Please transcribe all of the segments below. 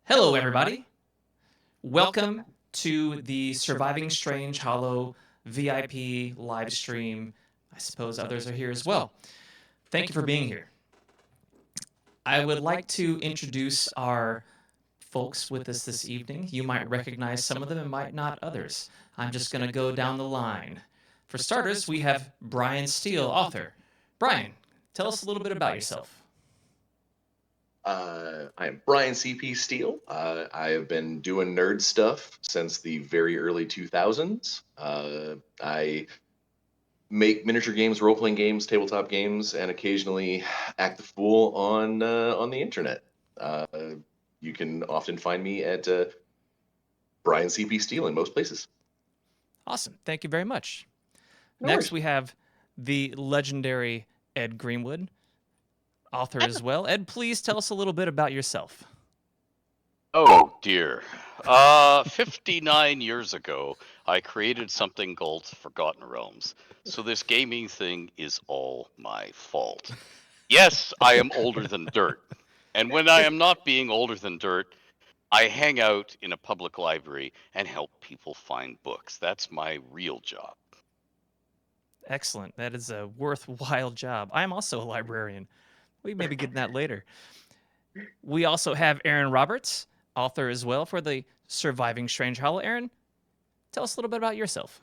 Hello, everybody. Welcome to the Surviving Strangehollow VIP live stream. I suppose others are here as well. Thank you for being here. I would like to introduce our folks with us this evening. You might recognize some of them and might not others. I'm just going to go down the line. For starters, we have Bryan Steele, author. Bryan, tell us a little bit about yourself. I am Bryan CP Steele. I have been doing nerd stuff since the very early 2000s. I make miniature games, role-playing games, tabletop games, and occasionally act the fool on the internet. You can often find me at Bryan CP Steele in most places. Awesome. Thank you very much. No Next, worries. we have the legendary Ed Greenwood, author as well. Ed, please tell us a little bit about yourself. Oh dear. 59 years ago, I created something called Forgotten Realms. So this gaming thing is all my fault. Yes, I am older than dirt. And when I am not being older than dirt, I hang out in a public library and help people find books. That's my real job. Excellent. That is a worthwhile job. I am also a librarian. We maybe get that later. We also have Erin Roberts, author as well for the Surviving Strangehollow. Erin, tell us a little bit about yourself.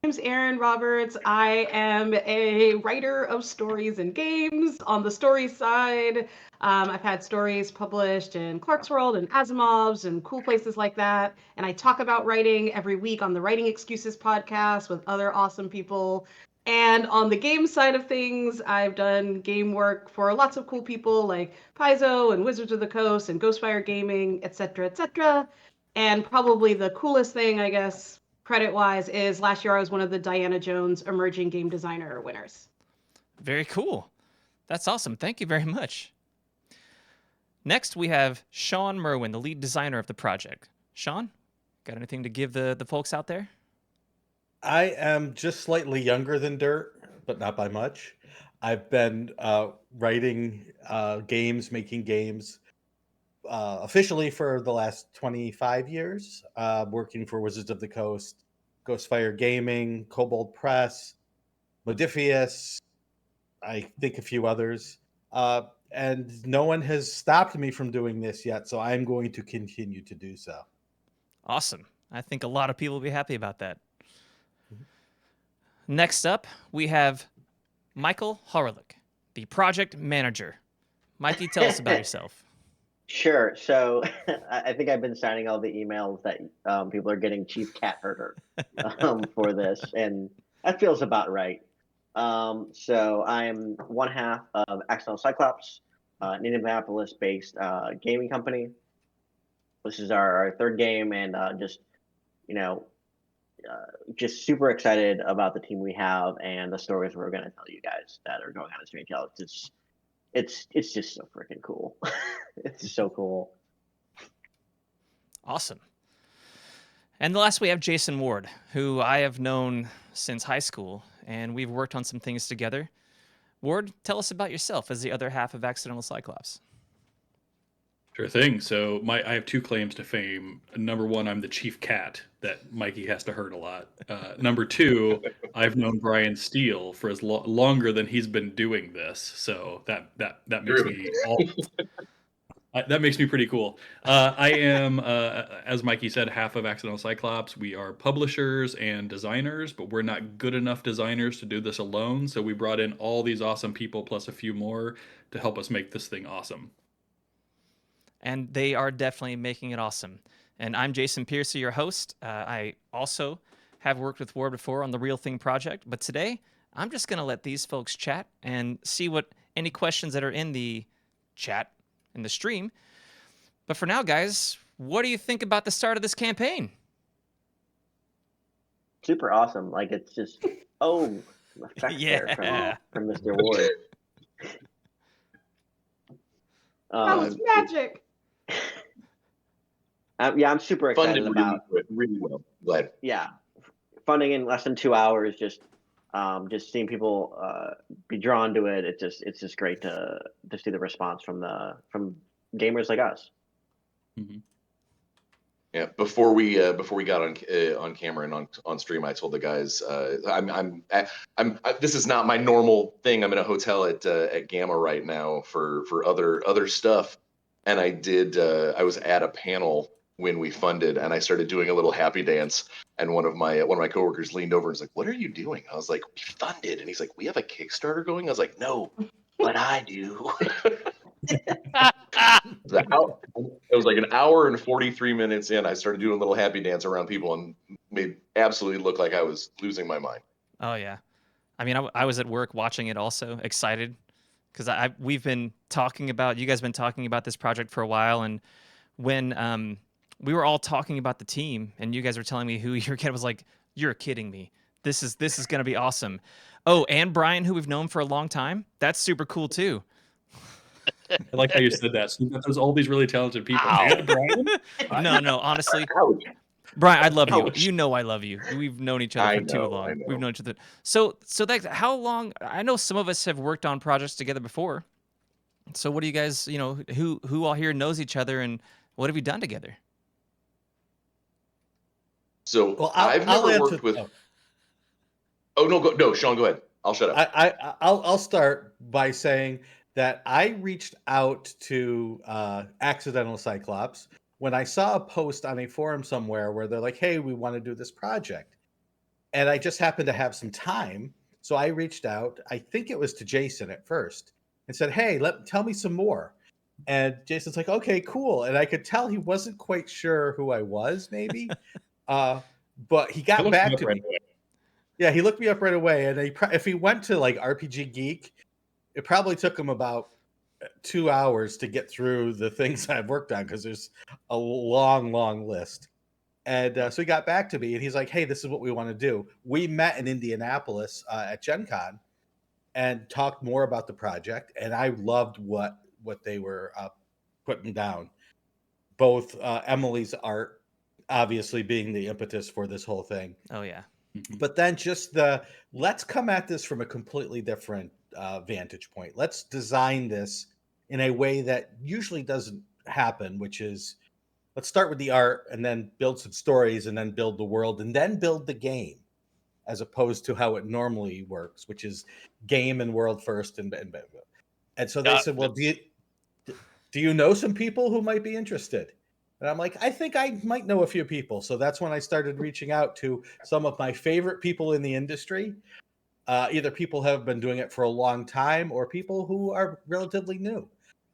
My name's Erin Roberts. I am a writer of stories and games on the story side. I've had stories published in Clarkesworld and Asimov's and cool places like that. And I talk about writing every week on the Writing Excuses podcast with other awesome people. And on the game side of things, I've done game work for lots of cool people like Paizo and Wizards of the Coast and Ghostfire Gaming, etc., etc. And probably the coolest thing, I guess, credit-wise, is last year I was one of the Diana Jones Emerging Game Designer winners. Very cool. That's awesome. Thank you very much. Next, we have Shawn Merwin, the lead designer of the project. Shawn, got anything to give the folks out there? I am just slightly younger than Dirt, but not by much. I've been writing games, making games officially for the last 25 years, working for Wizards of the Coast, Ghostfire Gaming, Kobold Press, Modifius, I think a few others. And no one has stopped me from doing this yet, so I'm going to continue to do so. Awesome. I think a lot of people will be happy about that. Next up, we have Michael Horlick, the project manager. Mikey, tell us about yourself. Sure. So I think I've been signing all the emails that people are getting Chief Cat Herder for this, and that feels about right. So I'm one half of Accidental Cyclops, an Indianapolis-based gaming company. This is our third game, and just super excited about the team we have and the stories we're going to tell you guys that are going on in Strangehollow. It's just so freaking cool. It's so cool. Awesome. And last we have Jason Ward, who I have known since high school, and we've worked on some things together. Ward, tell us about yourself as the other half of Accidental Cyclops. Sure thing. So I have two claims to fame. Number one, I'm the chief cat that Mikey has to hurt a lot. Number two, I've known Bryan Steele for as longer than he's been doing this. So that makes me that makes me pretty cool. I am, as Mikey said, half of Accidental Cyclops. We are publishers and designers, but we're not good enough designers to do this alone. So we brought in all these awesome people plus a few more to help us make this thing awesome. And they are definitely making it awesome. And I'm Jason Piercy, your host. I also have worked with Ward before on the Real Thing project, but today I'm just going to let these folks chat and see what any questions that are in the chat in the stream. But for now, guys, what do you think about the start of this campaign? Super awesome. Like, it's just effect Yeah. from Mr. Ward. That was magic. I'm super excited about really well. Glad. Yeah, funding in less than 2 hours. Just seeing people be drawn to it. It's just great to see the response from gamers like us. Mhm. Yeah, before we got on camera and on stream, I told the guys this is not my normal thing. I'm in a hotel at Gamma right now for other stuff, and I was at a panel when we funded, and I started doing a little happy dance, and one of my coworkers leaned over and was like, "What are you doing?" I was like, "We funded," and he's like, "We have a Kickstarter going." I was like, "No, but I do." It was like an hour and 43 minutes in. I started doing a little happy dance around people and made absolutely look like I was losing my mind. Oh yeah, I mean, I was at work watching it, also excited because we've been talking about, you guys been talking about this project for a while, and when we were all talking about the team, and you guys were telling me who your kid was, like, you're kidding me. This is gonna be awesome. Oh, and Bryan, who we've known for a long time, that's super cool too. I like how you said that. So there's all these really talented people. Ow. And Bryan? No, honestly, Ouch. Bryan, I love you. Ouch. You know I love you. We've known each other I for too know, long. I know. We've known each other. So that, how long? I know some of us have worked on projects together before. So what do you guys, who all here knows each other, and what have you done together? So Well, I've I'll never answer. worked with. Oh no, Shawn, go ahead. I'll shut up. I'll start by saying that I reached out to Accidental Cyclops when I saw a post on a forum somewhere where they're like, "Hey, we want to do this project," and I just happened to have some time, so I reached out. I think it was to Jason at first and said, "Hey, tell me some more." And Jason's like, "Okay, cool." And I could tell he wasn't quite sure who I was, maybe, but he I got looked him back up to right me. away. Yeah, he looked me up right away, and if he went to like RPG Geek, it probably took him about 2 hours to get through the things I've worked on because there's a long list. And so he got back to me, and he's like, "Hey, this is what we want to do." We met in Indianapolis at Gen Con and talked more about the project, and I loved what they were putting down. Both Emily's art, obviously being the impetus for this whole thing, Oh yeah. but then just let's come at this from a completely different vantage point. Let's design this in a way that usually doesn't happen, which is, let's start with the art and then build some stories and then build the world and then build the game, as opposed to how it normally works, which is game and world first. And so they said, "Well, do you know some people who might be interested?" And I'm like, "I think I might know a few people." So that's when I started reaching out to some of my favorite people in the industry. Either people have been doing it for a long time or people who are relatively new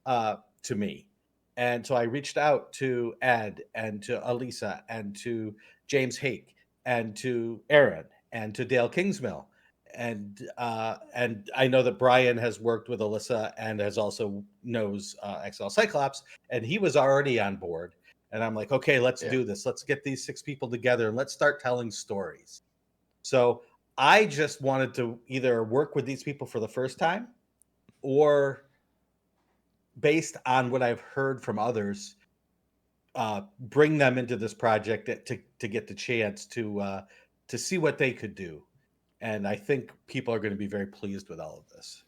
to me. And so I reached out to Ed and to Elisa and to James Hake and to Erin and to Dale Kingsmill. And I know that Bryan has worked with Alyssa and has also knows Accidental Cyclops, and he was already on board. And I'm like, "Okay, let's do this. Let's get these 6 people together and let's start telling stories." So I just wanted to either work with these people for the first time, or based on what I've heard from others, bring them into this project to get the chance to see what they could do. And I think people are going to be very pleased with all of this.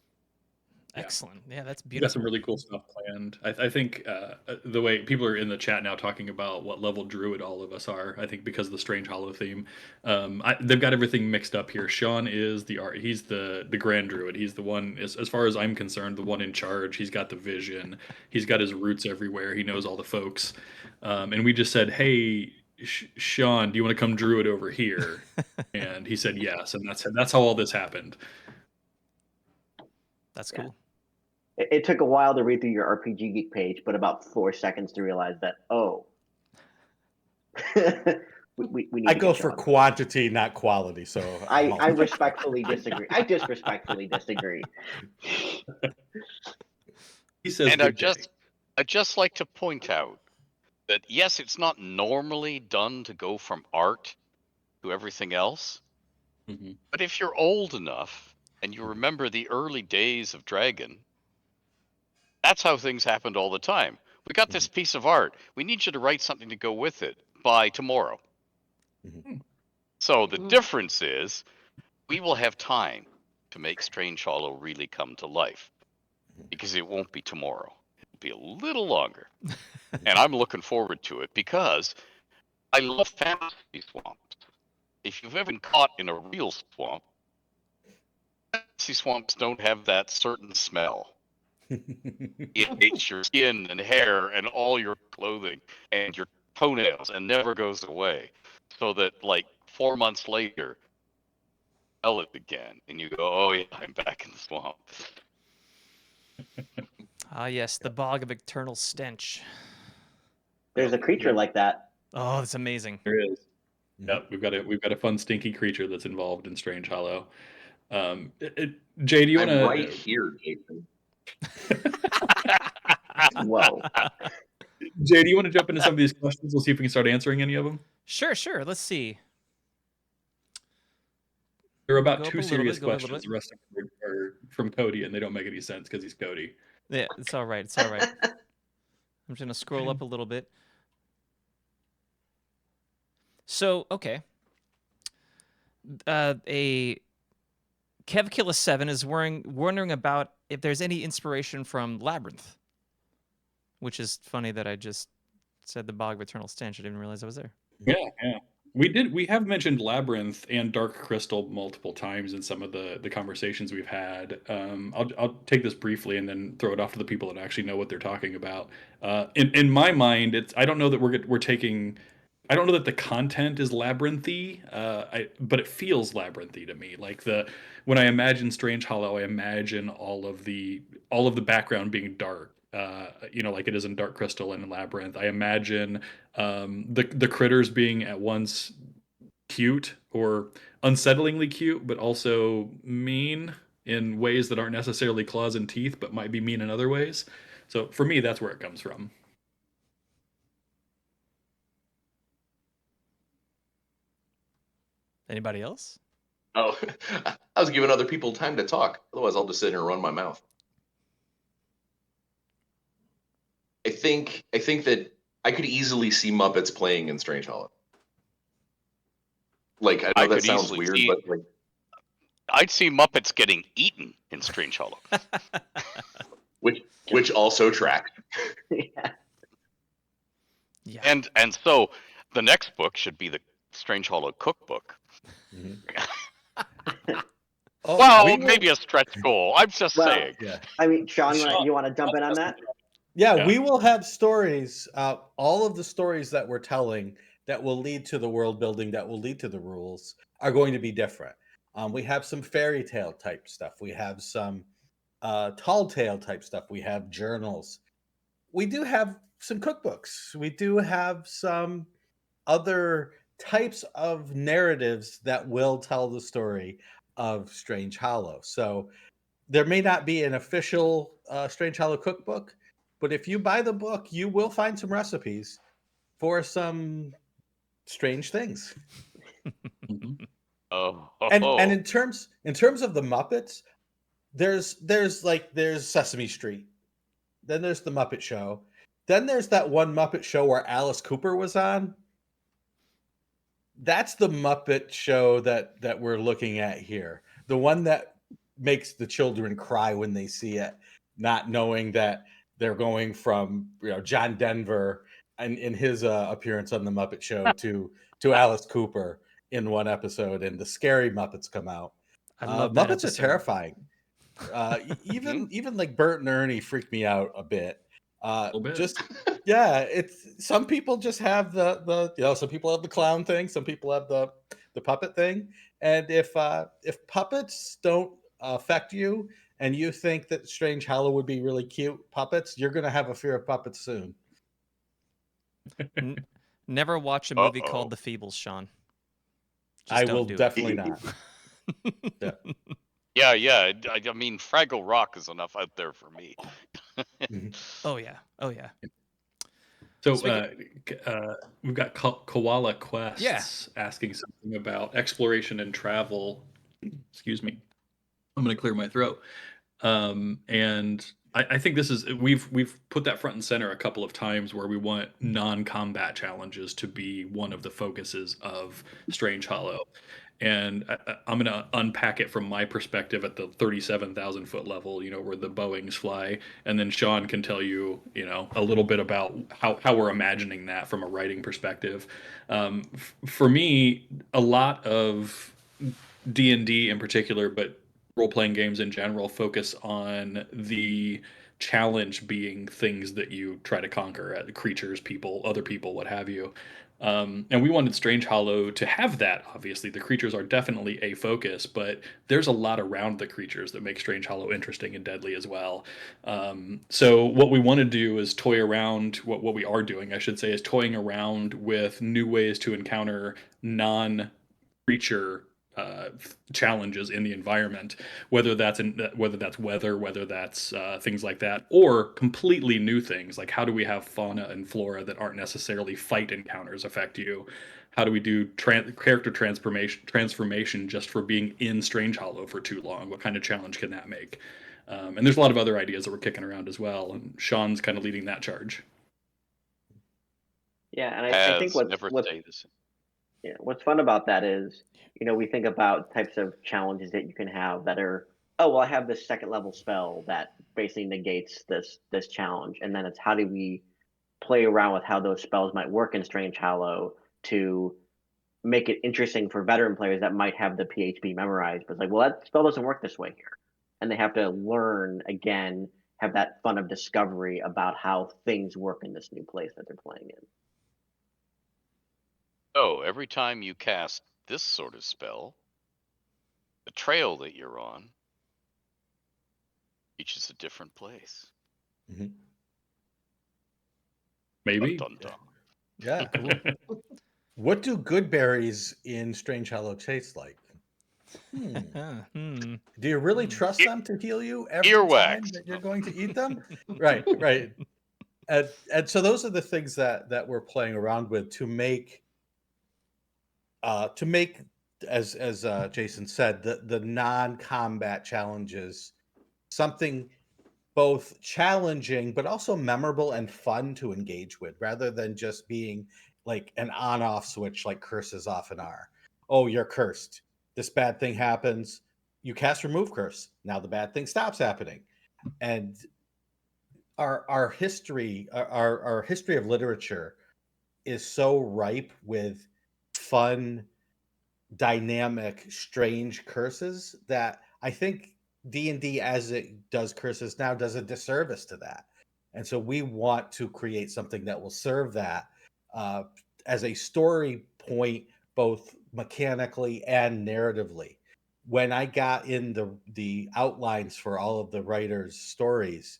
Yeah. Excellent. Yeah, that's We got some beautiful. really cool stuff planned. I think the way people are in the chat now talking about what level druid all of us are, I think because of the Strangehollow theme, they've got everything mixed up here. Shawn is the art; he's the grand druid. He's the one, as far as I'm concerned, the one in charge. He's got the vision. He's got his roots everywhere. He knows all the folks. And we just said, "Hey, Shawn, do you want to come druid over here?" And he said yes, and that's how all this happened. That's Yeah. cool. It took a while to read through your RPG Geek page, but about 4 seconds to realize that, we need I to go get for Shawn. quantity, not quality. So I respectfully disagree. I disrespectfully disagree. He says, And "Good day." I'd just like to point out that yes, it's not normally done to go from art to everything else. Mhm. But if you're old enough and you remember the early days of Dragon, that's how things happened all the time. We got this piece of art. We need you to write something to go with it by tomorrow. Mhm. So the Mhm. difference is we will have time to make Strangehollow really come to life because it won't be tomorrow. be a little longer. And I'm looking forward to it because I love fantasy swamps. If you've ever been caught in a real swamp, fantasy swamps don't have that certain smell. It makes your skin and hair and all your clothing and your toenails and never goes away. So that like 4 months later, smell it again, and you go, "Oh yeah, I'm back in the swamp." Ah, yes, the bog of eternal stench. There's a creature like that. Oh, that's amazing. There is. Mhm. Yep, we've got a fun stinky creature that's involved in Strange Hollow. Jay, do you want I'm to? right here, Jason. Whoa. Jay, do you want to jump into some of these questions? We'll see if we can start answering any of them. Sure. Let's see. There are about Go up two a little serious bit, go up a little questions. bit. The rest of them are from Cody, and they don't make any sense because he's Cody. Yeah, it's all right. It's all right. I'm just gonna scroll up a little bit. So, okay. A Kevkilla7 is wondering about if there's any inspiration from Labyrinth, which is funny that I just said the Bog of Eternal Stench. I didn't realize I was there. Yeah. We have mentioned Labyrinth and Dark Crystal multiple times in some of the conversations we've had. I'll take this briefly and then throw it off to the people that actually know what they're talking about. In my mind, I don't know that we're taking. I don't know that the content is labyrinthy, but it feels labyrinthy to me. Like when I imagine Strange Hollow, I imagine all of the background being dark. Like it is in Dark Crystal and in Labyrinth. I imagine the critters being at once cute or unsettlingly cute, but also mean in ways that aren't necessarily claws and teeth, but might be mean in other ways. So for me, that's where it comes from. Anybody else? Oh, I was giving other people time to talk. Otherwise, I'll just sit here and run my mouth. I think that I could easily see Muppets playing in Strange Hollow. Like, I know I that could sounds easily weird, see- but like, I'd see Muppets getting eaten in Strange Hollow. which also tracks. Yeah. Yeah. And so the next book should be the Strange Hollow cookbook. Mhm. Well, we will- maybe a stretch goal. I'm just Well, saying. Yeah. I mean, Shawn, you want to jump in on that? Yeah, Yeah. we will have stories. All of the stories that we're telling that will lead to the world building, that will lead to the rules, are going to be different. We have some fairy tale type stuff. We have some tall tale type stuff. We have journals. We do have some cookbooks. We do have some other types of narratives that will tell the story of Strange Hollow. So there may not be an official Strange Hollow cookbook, but if you buy the book, you will find some recipes for some strange things. Mhm. Oh, And in terms of the Muppets, there's Sesame Street, then there's the Muppet Show, then there's that one Muppet Show where Alice Cooper was on. That's the Muppet Show that we're looking at here. The one that makes the children cry when they see it, not knowing that they're going from John Denver and in his appearance on the Muppet Show to Alice Cooper in one episode, and the scary Muppets come out. I love that Muppets are episode. terrifying. Even like Bert and Ernie freak me out a bit. little bit. Just yeah, it's some people just have the some people have the clown thing, some people have the puppet thing, and if puppets don't affect you and you think that Strange Hollow would be really cute puppets, you're gonna have a fear of puppets soon. Never watch a movie Uh-oh. called The Feebles, Shawn. Just I don't will do it. definitely not. yeah. I mean, Fraggle Rock is enough out there for me. Oh yeah. So we've got Koala Quests asking something about exploration and travel. Excuse me. I'm going to clear my throat. And I think this is we've put that front and center a couple of times where we want non-combat challenges to be one of the focuses of Strange Hollow. And I'm going to unpack it from my perspective at the 37,000 foot level, where the Boeings fly. And then Shawn can tell you, a little bit about how we're imagining that from a writing perspective. For me, a lot of D&D in particular, but role-playing games in general, focus on the challenge being things that you try to conquer, creatures, people, other people, what have you. And we wanted Strange Hollow to have that. Obviously, the creatures are definitely a focus, but there's a lot around the creatures that make Strange Hollow interesting and deadly as well. So what we want to do is toy around. What we are doing, I should say, is toying around with new ways to encounter non-creature challenges in the environment, whether that's weather, whether that's things like that, or completely new things like how do we have fauna and flora that aren't necessarily fight encounters affect you? How do we do character transformation just for being in Strange Hollow for too long? What kind of challenge can that make? And there's a lot of other ideas that we're kicking around as well, and Shawn's kind of leading that charge. Yeah, and I think what's fun about that is, we think about types of challenges that you can have that are, oh, well, I have this second level spell that basically negates this challenge, and then it's how do we play around with how those spells might work in Strange Hollow to make it interesting for veteran players that might have the PHP memorized, but it's like, well, that spell doesn't work this way here, and they have to learn again, have that fun of discovery about how things work in this new place that they're playing in. So every time you cast this sort of spell, the trail that you're on reaches a different place. Mm-hmm. Maybe. Dun, dun, dun. Yeah. Cool. What do good berries in Strange Hollow taste like? Do you really trust them to heal you every time that you're going to eat them? Right. And so those are the things that we're playing around with to make as Jason said, the non-combat challenges something both challenging but also memorable and fun to engage with, rather than just being like an on-off switch like curses often are. Oh, you're cursed. This bad thing happens. You cast remove curse. Now the bad thing stops happening. And our history of literature is so ripe with fun, dynamic, strange curses that I think D&D, as it does curses now, does a disservice to that. And so we want to create something that will serve that as a story point, both mechanically and narratively. When I got in the outlines for all of the writers' stories,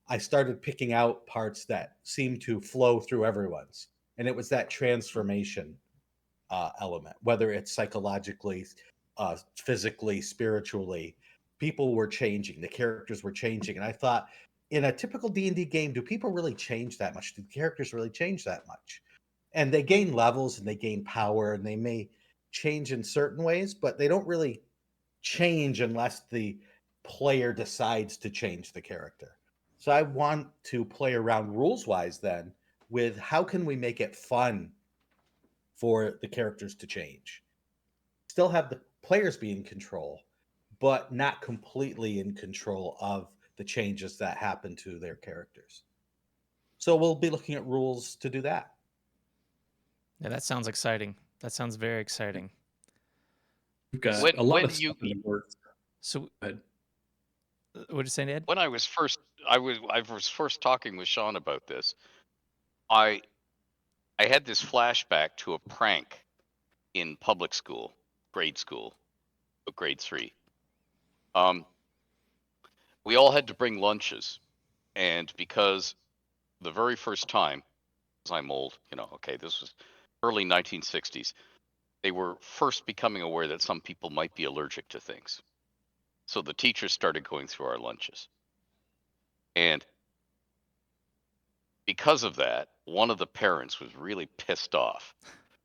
I started picking out parts that seemed to flow through everyone's. And it was that transformation element, whether it's psychologically, physically, spiritually. People were changing, the characters were changing, and I thought, in a typical D&D game, do people really change that much? Do the characters really change that much? And they gain levels and they gain power, and they may change in certain ways, but they don't really change unless the player decides to change the character. So I want to play around rules wise then with how can we make it fun for the characters to change. Still have the players be in control, but not completely in control of the changes that happen to their characters. So we'll be looking at rules to do that. Yeah, that sounds exciting. That sounds very exciting. We've got a lot of stuff in the works. So, what did you say, Ed? When I was first talking with Shawn about this, I had this flashback to a prank in public school, grade 3. We all had to bring lunches, and because the very first time, because I'm old, this was early 1960s, they were first becoming aware that some people might be allergic to things. So the teachers started going through our lunches. And because of that, one of the parents was really pissed off.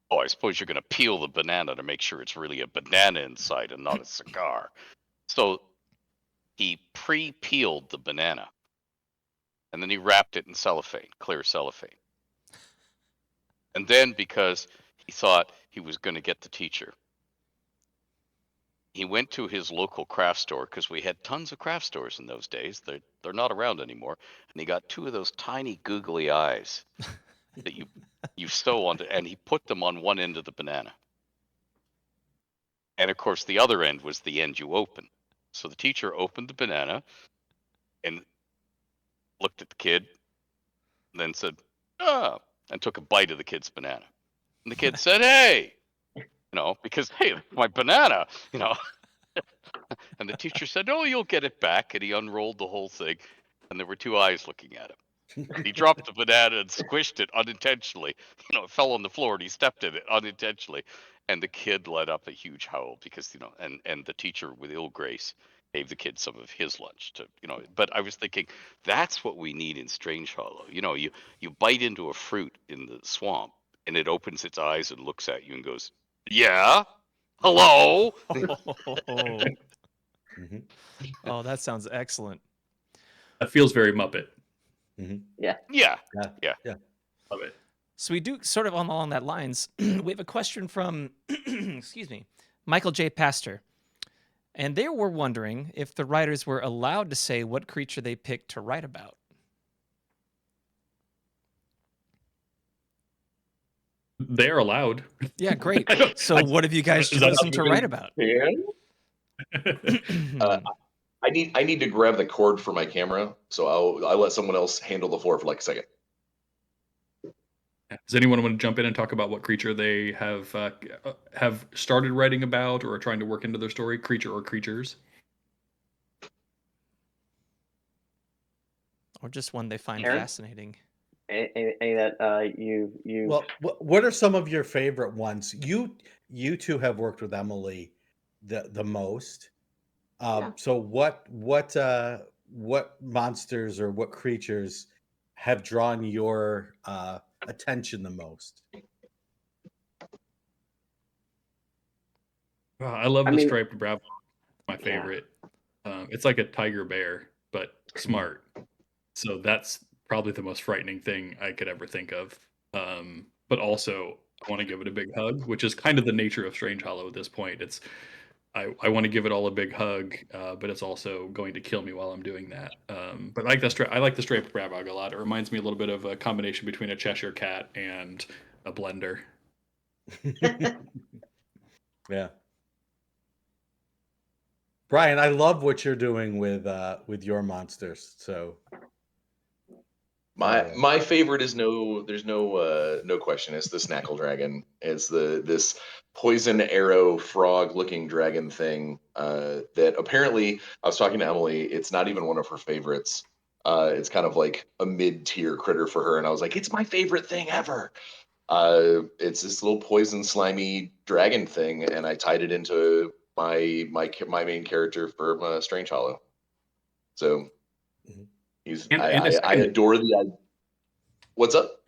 Oh, I suppose you're going to peel the banana to make sure it's really a banana inside and not a cigar. So he pre-peeled the banana, and then he wrapped it in cellophane, clear cellophane. And then, because he thought he was going to get the teacher, he went to his local craft store because we had tons of craft stores in those days. They're not around anymore. And he got 2 of those tiny googly eyes that you sew onto, and he put them on one end of the banana. And of course, the other end was the end you open. So the teacher opened the banana and looked at the kid, and then said, "Ah," and took a bite of the kid's banana. And the kid said, "Hey," because hey, my banana, And the teacher said, "Oh, you'll get it back." And he unrolled the whole thing, and there were 2 eyes looking at him. He dropped the banana and squished it unintentionally. It fell on the floor, and he stepped in it unintentionally. And the kid let up a huge howl because, and the teacher with ill grace gave the kid some of his lunch But I was thinking, that's what we need in Strangehollow. You bite into a fruit in the swamp, and it opens its eyes and looks at you and goes, "Yeah, hello." Mhm. Oh, that sounds excellent. That feels very Muppet. Yeah. Yeah. Love it. So we do sort of along that lines. We have a question from, excuse me, Michael J. Pastor. And they were wondering if the writers were allowed to say what creature they picked to write about. They're allowed. Yeah, great. So what have you guys Is that chosen to write about? I need to grab the cord for my camera, so I'll let someone else handle the floor for like a second. Does anyone want to jump in and talk about what creature they have started writing about or are trying to work into their story, creature or creatures? Or just one they find Erin? fascinating? Any that you Well, what are some of your favorite ones? You two have worked with Emily the most. Yeah. So what monsters or what creatures have drawn your attention the most? I love I the mean- striped bravo. My favorite. It's like a tiger bear, but smart. So that's probably the most frightening thing I could ever think of. But also, I want to give it a big hug, which is kind of the nature of Strangehollow at this point. I want to give it all a big hug, but it's also going to kill me while I'm doing that. But I like the striped bravo a lot. It reminds me a little bit of a combination between a Cheshire cat and a blender. Yeah. Bryan, I love what you're doing with your monsters. So My favorite is there's no question. It's the Snackle Dragon. It's this poison arrow frog looking dragon thing that apparently I was talking to Emily. It's not even one of her favorites. It's kind of like a mid-tier critter for her, and I was like, it's my favorite thing ever. It's this little poison slimy dragon thing, and I tied it into my main character for Strangehollow. So I adore the. What's up?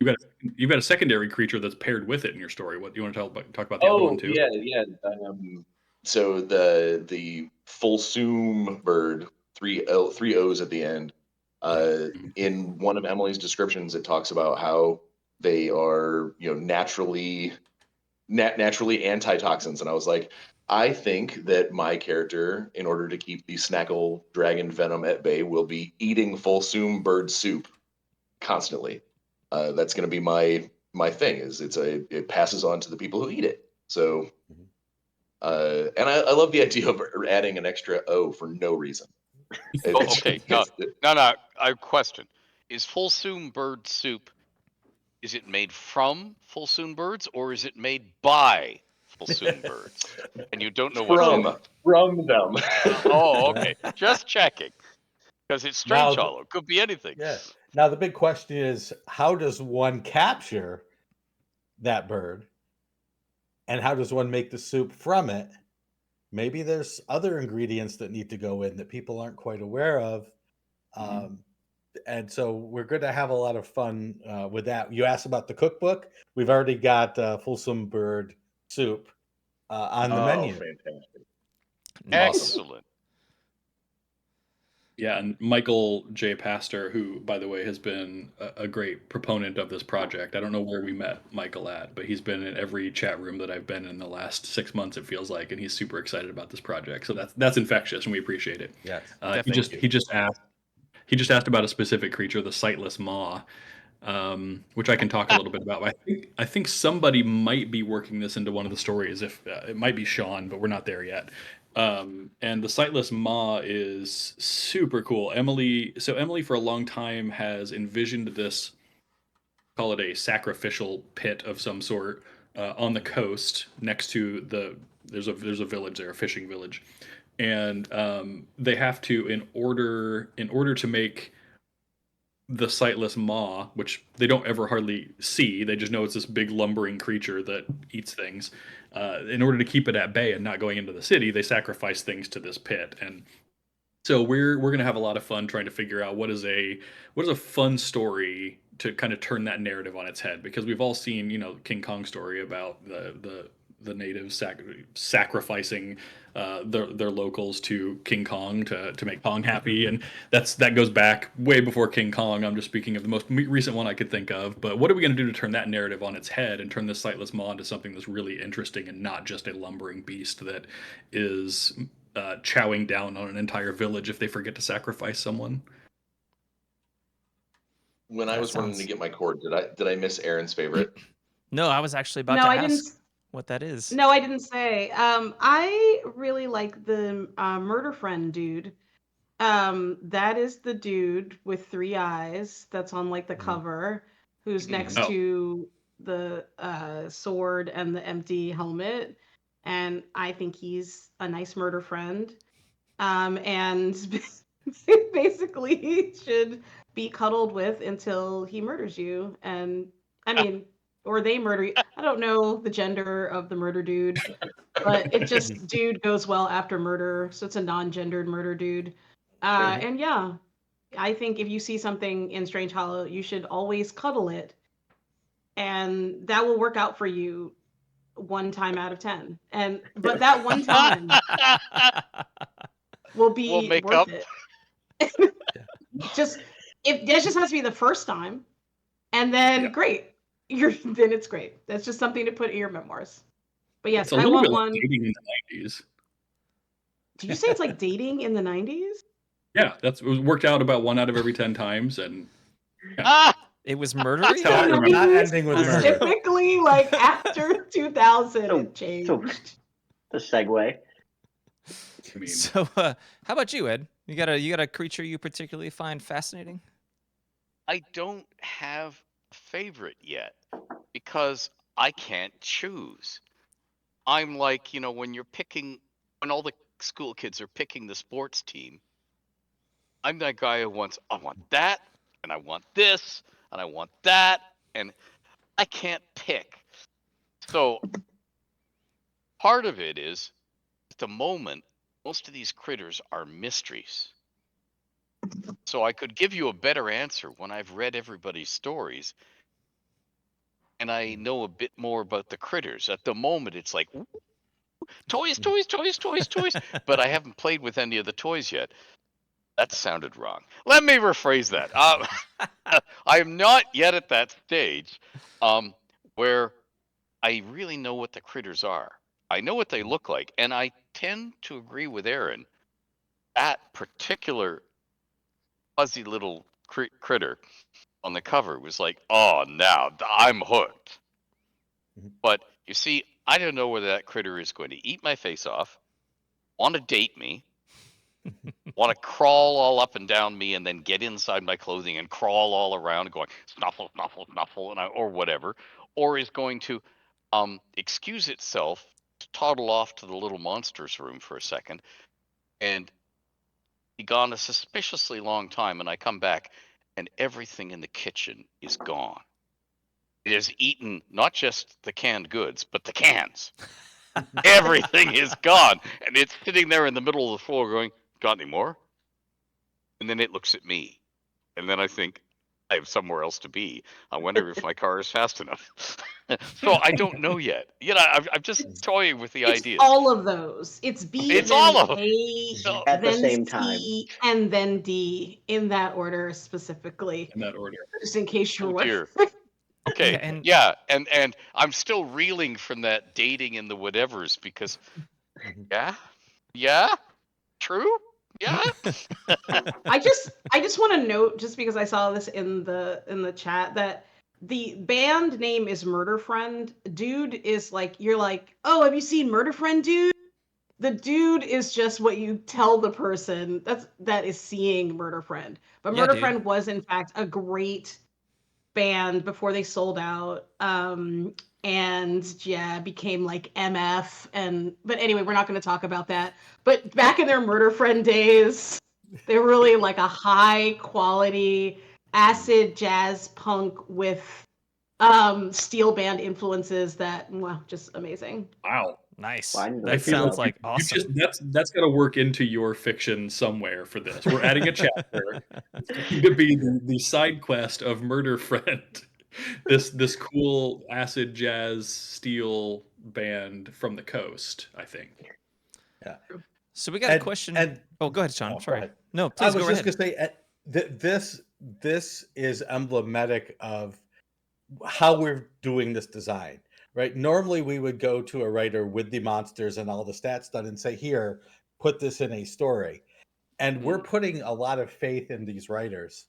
You've got a secondary creature that's paired with it in your story. What do you want to talk about the other one too? Yeah. So the Fulsum bird, three O's at the end. In one of Emily's descriptions, it talks about how they are, naturally antitoxins, and I was like, I think that my character, in order to keep the Snackle Dragon venom at bay, will be eating Fulsum bird soup constantly. That's going to be my thing. It passes on to the people who eat it. So, and I love the idea of adding an extra O for no reason. Okay. No. I have a question. Is Fulsum bird soup? Is it made from Fulsum birds or is it made by Fulsum birds? And you don't know what from them. Oh, okay. Just checking. Because it's Strangehollow. Could be anything. Yeah. Now the big question is, how does one capture that bird? And how does one make the soup from it? Maybe there's other ingredients that need to go in that people aren't quite aware of. And so we're going to have a lot of fun with that. You asked about the cookbook. We've already got Fulsum bird soup on the menu. Fantastic. Excellent. Yeah, and Michael J. Pastor, who, by the way, has been a great proponent of this project. I don't know where we met Michael at, but he's been in every chat room that I've been in the last 6 months, it feels like, and he's super excited about this project. So that's infectious, and we appreciate it. Yes. Definitely. He just asked about a specific creature, the sightless maw, which I can talk a little bit about. I think somebody might be working this into one of the stories. If it might be Shawn, but we're not there yet. And the sightless maw is super cool. Emily for a long time has envisioned this, call it a sacrificial pit of some sort, on the coast next to there's a village there, a fishing village, and they have to, in order to make the sightless maw, which they don't ever hardly see, they just know it's this big lumbering creature that eats things. In order to keep it at bay and not going into the city, they sacrifice things to this pit. And so we're going to have a lot of fun trying to figure out what is a fun story to kind of turn that narrative on its head, because we've all seen, King Kong story about the natives sacrificing their locals to King Kong to make Kong happy, and that goes back way before King Kong. I'm just speaking of the most recent one I could think of. But what are we going to do to turn that narrative on its head and turn this sightless maw into something that's really interesting and not just a lumbering beast that is chowing down on an entire village if they forget to sacrifice someone? When I was running to get my cord, did I miss Erin's favorite? No, I was actually about No, to I ask didn't. what that is. No, I didn't say. I really like the murder friend dude. That is the dude with 3 eyes that's on like the cover, who's next Oh. to the sword and the empty helmet, and I think he's a nice murder friend. And basically he should be cuddled with until he murders you. And I mean, or they murder you. I don't know the gender of the murder dude, but it just dude goes well after murder, so it's a non-gendered murder dude. And yeah, I think if you see something in Strange Hollow, you should always cuddle it, and that will work out for you 1 time out of 10. But that one time will be We'll make worth up. it. Just if that just has to be the first time, and then great, then it's great. That's just something to put in your memoirs. But yes, It's a I little want bit like one. dating in the 90s. Did you say it's like dating in the 90s? Yeah, it was worked out about 1 out of every 10 times, and It was murdery? That's how I remember. Not ending with murder. Specifically, like after 2000, it changed. So the segue. I mean, So, how about you, Ed? You got a creature you particularly find fascinating? I don't have a favorite yet because I can't choose. I'm like, when when all the school kids are picking the sports team, I'm that guy who I want that, and I want this, and I want that, and I can't pick. So part of it is, at the moment, most of these critters are mysteries. So I could give you a better answer when I've read everybody's stories and I know a bit more about the critters. At the moment, it's like, "Ooh, toys, toys, toys, toys, toys," but I haven't played with any of the toys yet. That sounded wrong. Let me rephrase that. I am not yet at that stage where I really know what the critters are. I know what they look like, and I tend to agree with Erin. That particular fuzzy little critter on the cover was like, oh, now I'm hooked. But you see, I don't know whether that critter is going to eat my face off, want to date me, want to crawl all up and down me, and then get inside my clothing and crawl all around, going snuffle, snuffle, snuffle, or whatever, or is going to excuse itself to toddle off to the little monsters room for a second and be gone a suspiciously long time, and I come back and everything in the kitchen is gone. It has eaten not just the canned goods, but the cans. Everything is gone, and it's sitting there in the middle of the floor going, "Got any more?" And then it looks at me, and then I think, somewhere else to be. I wonder if my car is fast enough. So I don't know yet. I'm just toying with the It's ideas. all of those. It's B, It's then all of them. A, So, At the then same time. C, and then D in that order specifically, In that order. just in case you're oh wondering. dear. Okay. Yeah, and and I'm still reeling from that dating in the whatevers because yeah, true, yeah. I just want to note, just because I saw this in the chat, that the band name is Murder Friend. Dude is like, you're like, oh, have you seen Murder Friend, dude? The dude is just what you tell the person that is seeing Murder Friend. But Yeah, Murder dude. Friend was in fact a great band before they sold out. And yeah, became like MF. But anyway, we're not going to talk about that. But back in their Murder Friend days, they were really like a high quality acid jazz punk with steel band influences that, well, just amazing. Wow. Nice. Well, I need to That look sounds up. like awesome. That's got to work into your fiction somewhere for this. We're adding a chapter. It's going to be the side quest of Murder Friend. This cool acid jazz steel band from the coast, I think. Yeah. So we got a question. Oh, go ahead, Shawn. Go Sorry. ahead. No, I please was go just ahead. going to say this is emblematic of how we're doing this design, right? Normally we would go to a writer with the monsters and all the stats done and say, here, put this in a story. And we're putting a lot of faith in these writers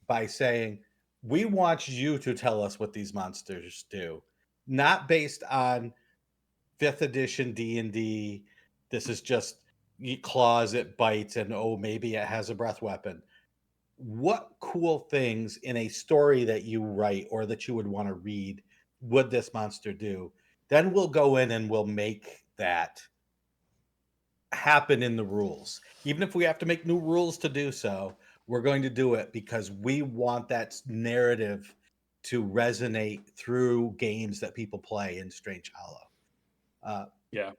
by saying, we want you to tell us what these monsters do, not based on 5th edition D&D. This is just claws, it bites, and oh, maybe it has a breath weapon. What cool things in a story that you write or that you would want to read would this monster do? Then we'll go in and we'll make that happen in the rules. Even if we have to make new rules to do so, we're going to do it because we want that narrative to resonate through games that people play in Strange Hollow. Yeah,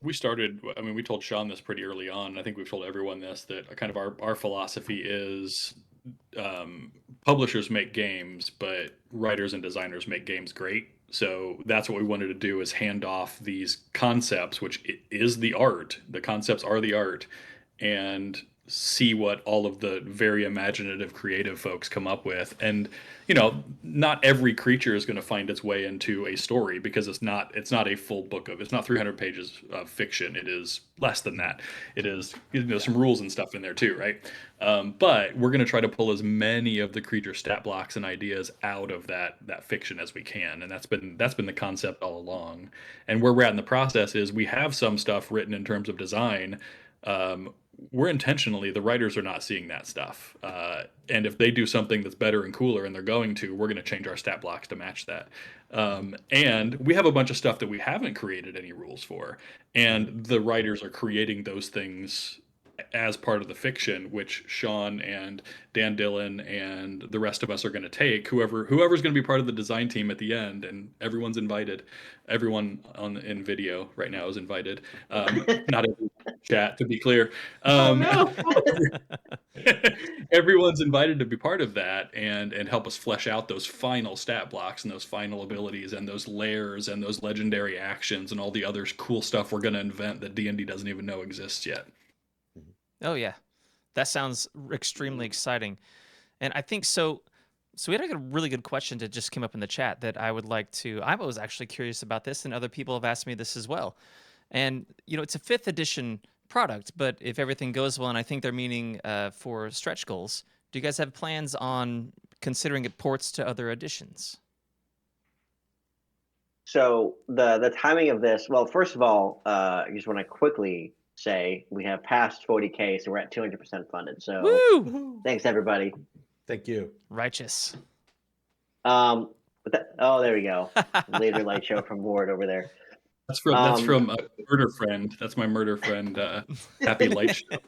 we started. I mean, we told Shawn this pretty early on. And I think we've told everyone this, that kind of our philosophy is publishers make games, but writers and designers make games great. So that's what we wanted to do, is hand off these concepts, which is the art. The concepts are the art, and see what all of the very imaginative, creative folks come up with. And not every creature is going to find its way into a story, because it's not a full book it's not 300 pages of fiction. It is less than that. It is some rules and stuff in there too, right? But we're going to try to pull as many of the creature stat blocks and ideas out of that fiction as we can, and that's been the concept all along. And where we're at in the process is we have some stuff written in terms of design. We're intentionally, the writers are not seeing that stuff. And if they do something that's better and cooler, and we're going to change our stat blocks to match that. And we have a bunch of stuff that we haven't created any rules for. And the writers are creating those things as part of the fiction, which Shawn and Dan Dillon and the rest of us are going to take. Whoever's going to be part of the design team at the end, and everyone's invited. Everyone in video right now is invited. Not every chat, to be clear. Oh no. Everyone's invited to be part of that and help us flesh out those final stat blocks and those final abilities and those layers and those legendary actions and all the other cool stuff we're going to invent that D&D doesn't even know exists yet. Oh yeah, that sounds extremely exciting, and I think so. So we had a really good question that just came up in the chat that I would like to. I was actually curious about this, and other people have asked me this as well. And it's a 5th edition product, but if everything goes well, and I think they're meaning for stretch goals, do you guys have plans on considering it ports to other editions? So the timing of this, well, first of all, I just want to quickly say we have passed 40K, so we're at 200% funded. So Woo! Thanks, everybody. Thank you. Righteous. Oh, there we go. Laser light show from Ward over there. That's from Murder Friend. That's my Murder Friend happy light show.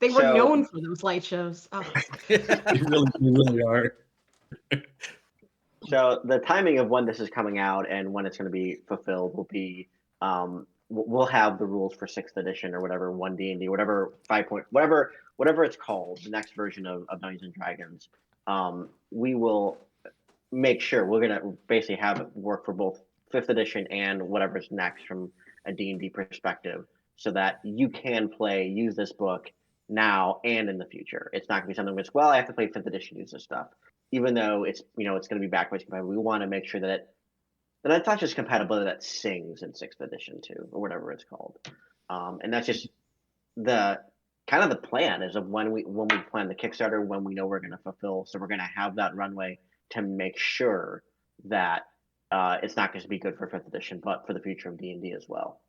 They were known for those light shows. Oh. You really are. So the timing of when this is coming out and when it's going to be fulfilled will be, we'll have the rules for 6th edition or whatever, 1D&D, whatever 5 point, whatever it's called, the next version of Dungeons and Dragons. we will make sure we're going to basically have it work for both 5th edition and whatever's next from a D&D perspective, so that you can use this book now and in the future. It's not going to be something that's, well, I have to play 5th edition, use this stuff. Even though it's it's going to be backwards compatible, we want to make sure that it's not just compatibility that sings in 6th edition too, or whatever it's called. And that's just the kind of the plan is of when we plan the Kickstarter, when we know we're going to fulfill. So we're going to have that runway to make sure that it's not going to be good for 5th edition, but for the future of D&D as well.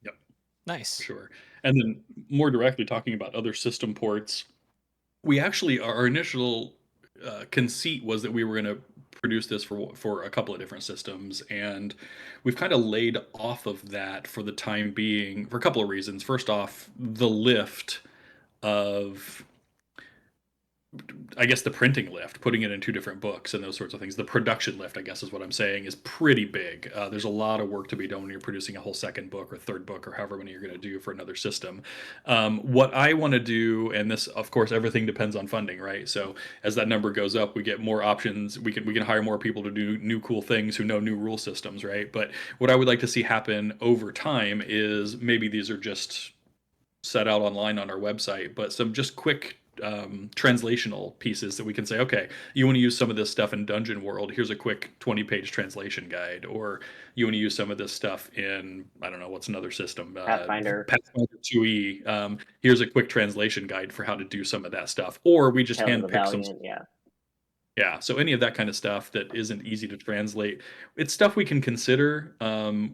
Yep. Nice. Sure. And then more directly talking about other system ports, we actually, our initial conceit was that we were going to produce this for a couple of different systems, and we've kind of laid off of that for the time being for a couple of reasons. First off, the lift of, I guess, the printing lift, putting it in 2 different books and those sorts of things. The production lift, I guess is what I'm saying, is pretty big. There's a lot of work to be done when you're producing a whole 2nd book or 3rd book or however many you're going to do for another system. What I want to do, and this, of course, everything depends on funding, right? So as that number goes up, we get more options. We can hire more people to do new cool things who know new rule systems, right? But what I would like to see happen over time is maybe these are just set out online on our website, but some just quick translational pieces that we can say, okay, you want to use some of this stuff in Dungeon World, here's a quick 20-page translation guide. Or you want to use some of this stuff in, I don't know, what's another system? Pathfinder 2E. Here's a quick translation guide for how to do some of that stuff. Or we just handpick some. Yeah, so any of that kind of stuff that isn't easy to translate, it's stuff we can consider.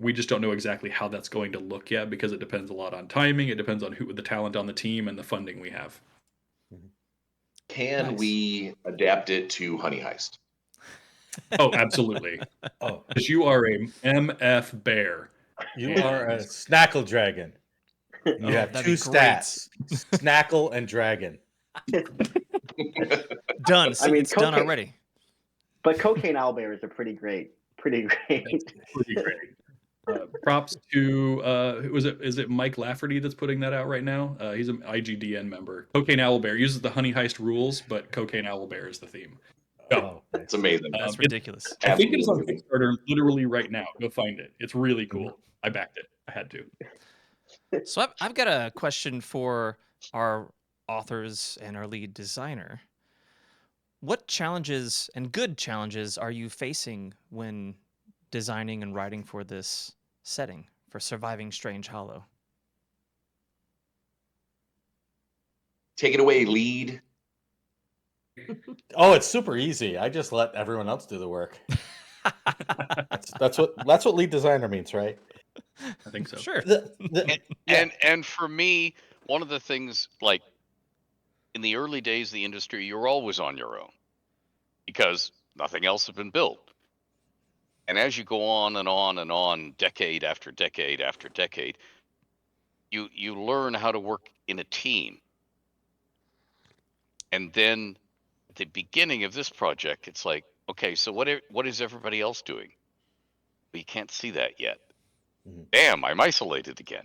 We just don't know exactly how that's going to look yet, because it depends a lot on timing. It depends on the talent on the team and the funding we have. Can we adapt it to Honey Heist? Oh, absolutely. Oh, Because you are a MF bear. you are a Snackle Dragon. You have that'd 2 be great. stats: Snackle and Dragon. Done. See, I mean, it's done already. But Cocaine Owlbear is a pretty great. Pretty great. Props to is it Mike Lafferty that's putting that out right now? He's an IGDN member. Cocaine Owlbear uses the Honey Heist rules, but Cocaine Owlbear is the theme. Oh, It's amazing. That's ridiculous. I think it is on Kickstarter literally right now. Go find it. It's really cool. I backed it. I had to. So I've got a question for our authors and our lead designer. What challenges, and good challenges, are you facing when designing and writing for this setting, for Surviving Strangehollow? Take it away, lead. Oh, it's super easy. I just let everyone else do the work. That's what lead designer means, right? I think so. Sure. And for me, one of the things, like in the early days of the industry, you're always on your own because nothing else has been built. And as you go on and on and on, decade after decade after decade, you learn how to work in a team. And then at the beginning of this project, it's like, okay, so what is everybody else doing? Well, you can't see that yet. Damn, I'm isolated again.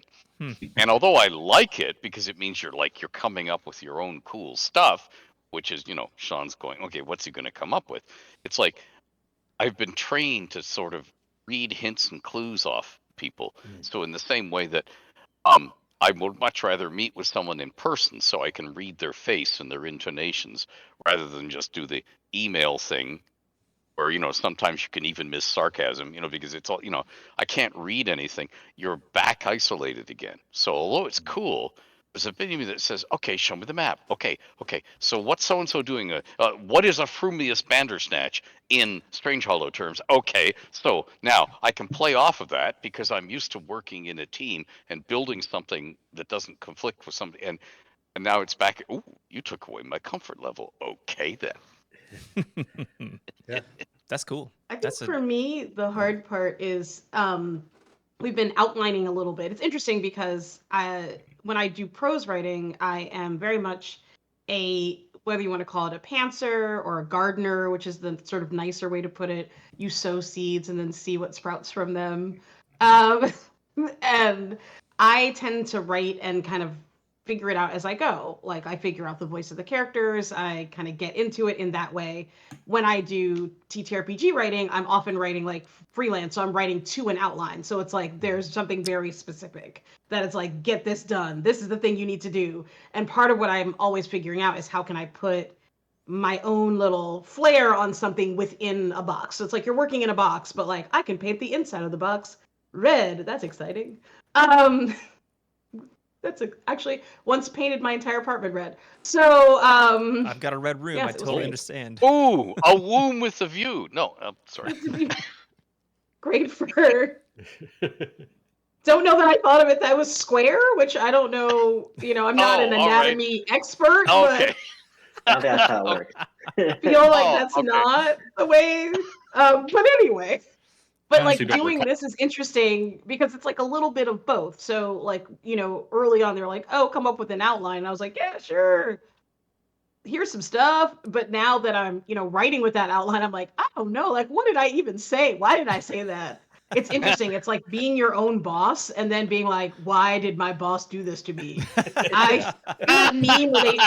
And although I like it because it means you're coming up with your own cool stuff, which is, Shawn's going, okay, what's he going to come up with? It's like, I've been trained to sort of read hints and clues off people. So in the same way that I would much rather meet with someone in person so I can read their face and their intonations rather than just do the email thing where, sometimes you can even miss sarcasm, because it's all, I can't read anything. You're back isolated again. So although it's cool, there's a bit of me that says, okay, show me the map. Okay. So what's so-and-so doing? What is a frumious bandersnatch in Strangehollow terms? Okay, so now I can play off of that because I'm used to working in a team and building something that doesn't conflict with somebody. And now it's back. Ooh, you took away my comfort level. Okay, then. Yeah. That's cool. I think for me, the hard part is we've been outlining a little bit. It's interesting because when I do prose writing, I am very much whether you want to call it a pantser or a gardener, which is the sort of nicer way to put it. You sow seeds and then see what sprouts from them. And I tend to write and kind of figure it out as I go. Like I figure out the voice of the characters, I kind of get into it in that way. When I do TTRPG writing, I'm often writing like freelance, so I'm writing to an outline. So it's like there's something very specific that it's like, get this done. This is the thing you need to do. And part of what I'm always figuring out is how can I put my own little flair on something within a box. So it's like you're working in a box, but like I can paint the inside of the box red. That's exciting. Actually once painted my entire apartment red. So I've got a red room. yes, I it was totally great. understand. Ooh, a womb with a view. No, sorry. Great for don't know that I thought of it that was square, which I don't know, I'm not an all right. anatomy expert, Okay. Maybe that's how it works. feel like Oh, that's okay. not the way. But anyway. But Honestly, like don't doing recall. this is interesting because it's like a little bit of both. So like, early on they're like, "Oh, come up with an outline." And I was like, "Yeah, sure. Here's some stuff." But now that I'm, writing with that outline, I'm like, "I don't know. Like, what did I even say? Why did I say that?" It's interesting. It's like being your own boss and then being like, "Why did my boss do this to me?" I that meme where they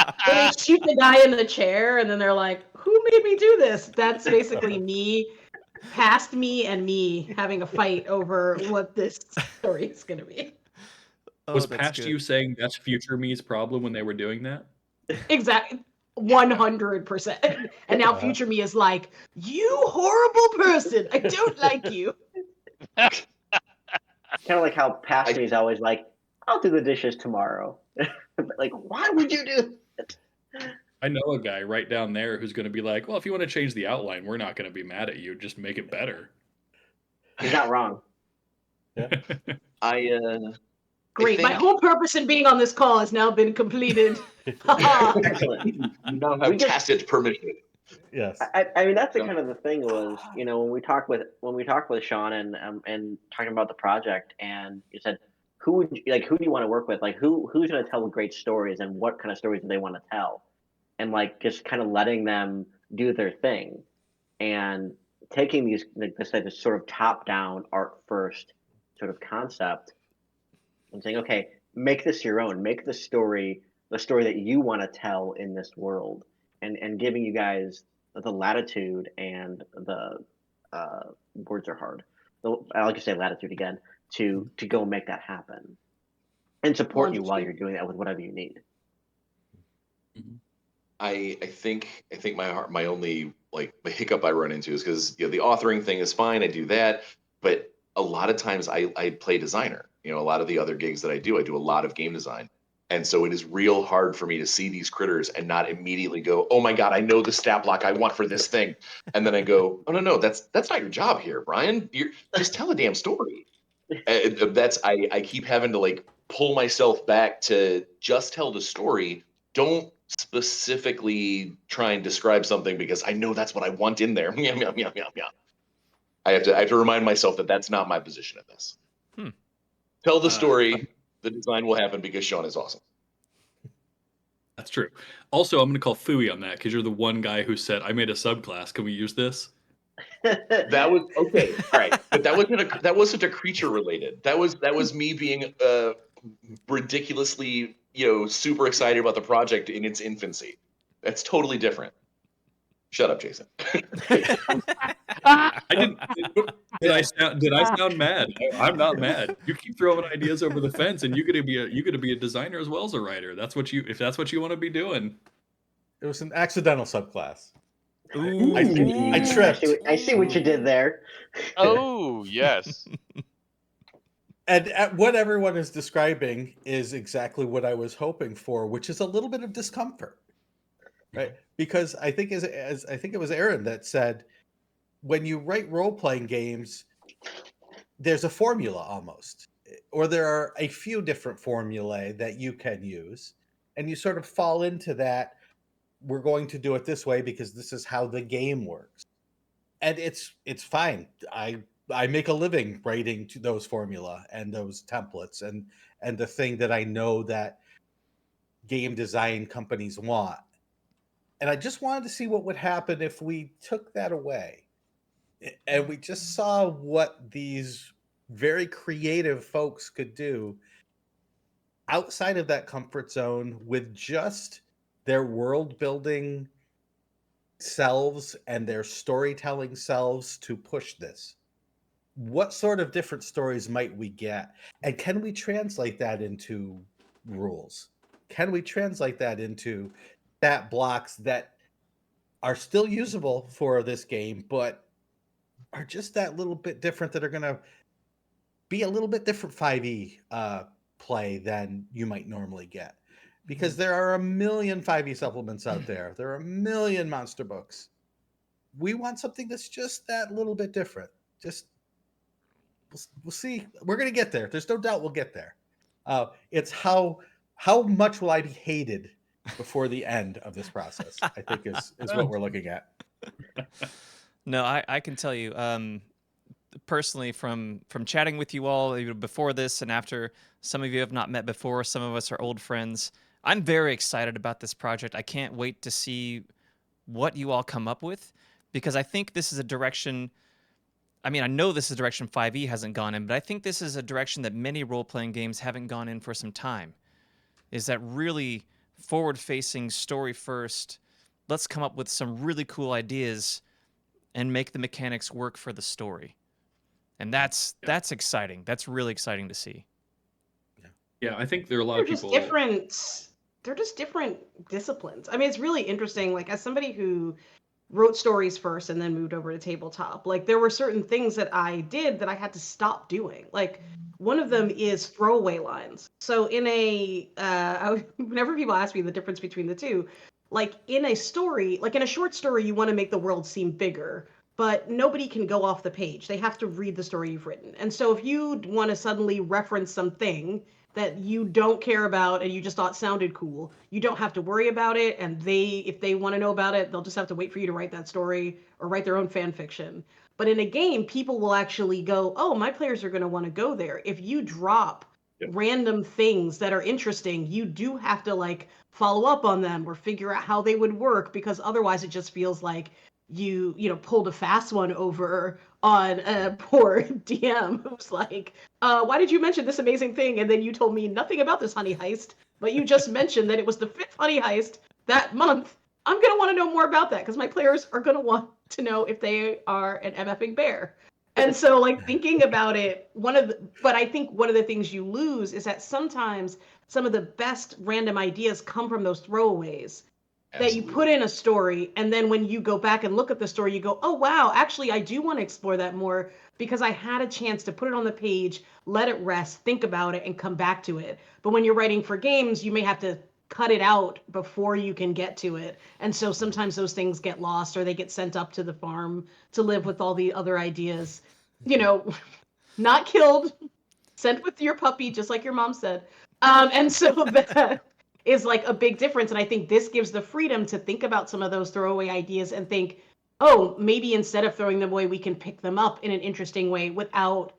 shoot the guy in the chair and then they're like, "Who made me do this?" That's basically me, past me, and me having a fight over what this story is going to be. Oh, Was that's past good. you saying that's future me's problem when they were doing that? Exactly. 100%. And now future me is like, "You horrible person. I don't like you." Kind of like how past me is always like, I'll do the dishes tomorrow. Like, why would you do it? I know a guy right down there who's going to be like, well, if you want to change the outline, we're not going to be mad at you. Just make it better. He's not wrong. Great. My think- whole purpose in being on this call has now been completed. Excellent. You now have tacit permission. Yes. I mean, that's the kind of the thing was, when we talked with Shawn and talking about the project, and you said, who do you want to work with? Like, who's going to tell great stories, and what kind of stories do they want to tell? And like, just kind of letting them do their thing, and taking these this sort of top down art first sort of concept, and saying, okay, make this your own, make the story that you want to tell in this world, and giving you guys the latitude and the words are hard. I like to say latitude again to go make that happen, and support you while you're doing that with whatever you need. I think my only like the hiccup I run into is because the authoring thing is fine. I do that, but a lot of times I play designer. A lot of the other gigs that I do a lot of game design. And so it is real hard for me to see these critters and not immediately go, oh my God, I know the stat block I want for this thing. And then I go, oh no, that's not your job here, Bryan. You just tell a damn story. I keep having to like pull myself back to just tell the story. Don't specifically try and describe something because I know that's what I want in there. Meow, meow, meow, meow, meow. I have to remind myself that that's not my position in this. Tell the story. The design will happen because Shawn is awesome. That's true. Also, I'm going to call Fooey on that because you're the one guy who said, I made a subclass. Can we use this? That was okay. All right. But that wasn't a creature related. That was me being ridiculously, super excited about the project in its infancy. That's totally different. Shut up, Jason. I didn't. Did I sound mad? I'm not mad. You keep throwing ideas over the fence, and you got to be a designer as well as a writer. If that's what you want to be doing. It was an accidental subclass. Ooh. I tripped. I see what you did there. Oh, yes. And what everyone is describing is exactly what I was hoping for, which is a little bit of discomfort, right? Because I think as I think it was Erin that said, when you write role-playing games, there's a formula almost, or there are a few different formulae that you can use, and you sort of fall into that. We're going to do it this way because this is how the game works, and it's fine. I make a living writing to those formula and those templates and the thing that I know that game design companies want. And I just wanted to see what would happen if we took that away. And we just saw what these very creative folks could do. outside of that comfort zone with just their world building selves and their storytelling selves to push this? What sort of different stories might we get? And can we translate that into rules? Can we translate that into stat blocks that are still usable for this game, but are just that little bit different, that are going to be a little bit different 5e play than you might normally get? Because there are a million 5e supplements out there. There are a million monster books. We want something that's just that little bit different. Just we'll see. We're going to get there. There's no doubt we'll get there. It's how much will I be hated before the end of this process, I think is what we're looking at. No, I can tell you personally from chatting with you all before this and after. Some of you have not met before. Some of us are old friends. I'm very excited about this project. I can't wait to see what you all come up with, because I think this is a direction. I mean, I know this is a direction 5e hasn't gone in, but I think this is a direction that many role-playing games haven't gone in for some time. Is that really forward-facing, story-first, let's come up with some really cool ideas and make the mechanics work for the story. And that's exciting. That's really exciting to see. Yeah, I think there are a lot They're of just people. different. They're just different disciplines. I mean, it's really interesting. Like, as somebody who wrote stories first and then moved over to tabletop, like, there were certain things that I did that I had to stop doing. Like, one of them is throwaway lines. So in whenever people ask me the difference between the two, like in a story, like in a short story, you want to make the world seem bigger, but nobody can go off the page. They have to read the story you've written. And so if you want to suddenly reference something that you don't care about and you just thought sounded cool, you don't have to worry about it. And if they want to know about it, they'll just have to wait for you to write that story or write their own fan fiction. But in a game, people will actually go, oh, my players are going to want to go there. If you drop random things that are interesting, you do have to like follow up on them or figure out how they would work, because otherwise it just feels like you pulled a fast one over on a poor DM who's like, why did you mention this amazing thing? And then you told me nothing about this honey heist, but you just mentioned that it was the 5th honey heist that month. I'm going to want to know more about that, because my players are going to want to know if they are an MFing bear. And so, like, thinking about it, but I think one of the things you lose is that sometimes some of the best random ideas come from those throwaways that you put in a story, and then when you go back and look at the story, you go, oh wow, actually I do want to explore that more, because I had a chance to put it on the page, let it rest, think about it, and come back to it. But when you're writing for games, you may have to cut it out before you can get to it, and so sometimes those things get lost, or they get sent up to the farm to live with all the other ideas, not killed, sent with your puppy, just like your mom said. And so that is like a big difference. And I think this gives the freedom to think about some of those throwaway ideas and think, oh, maybe instead of throwing them away, we can pick them up in an interesting way without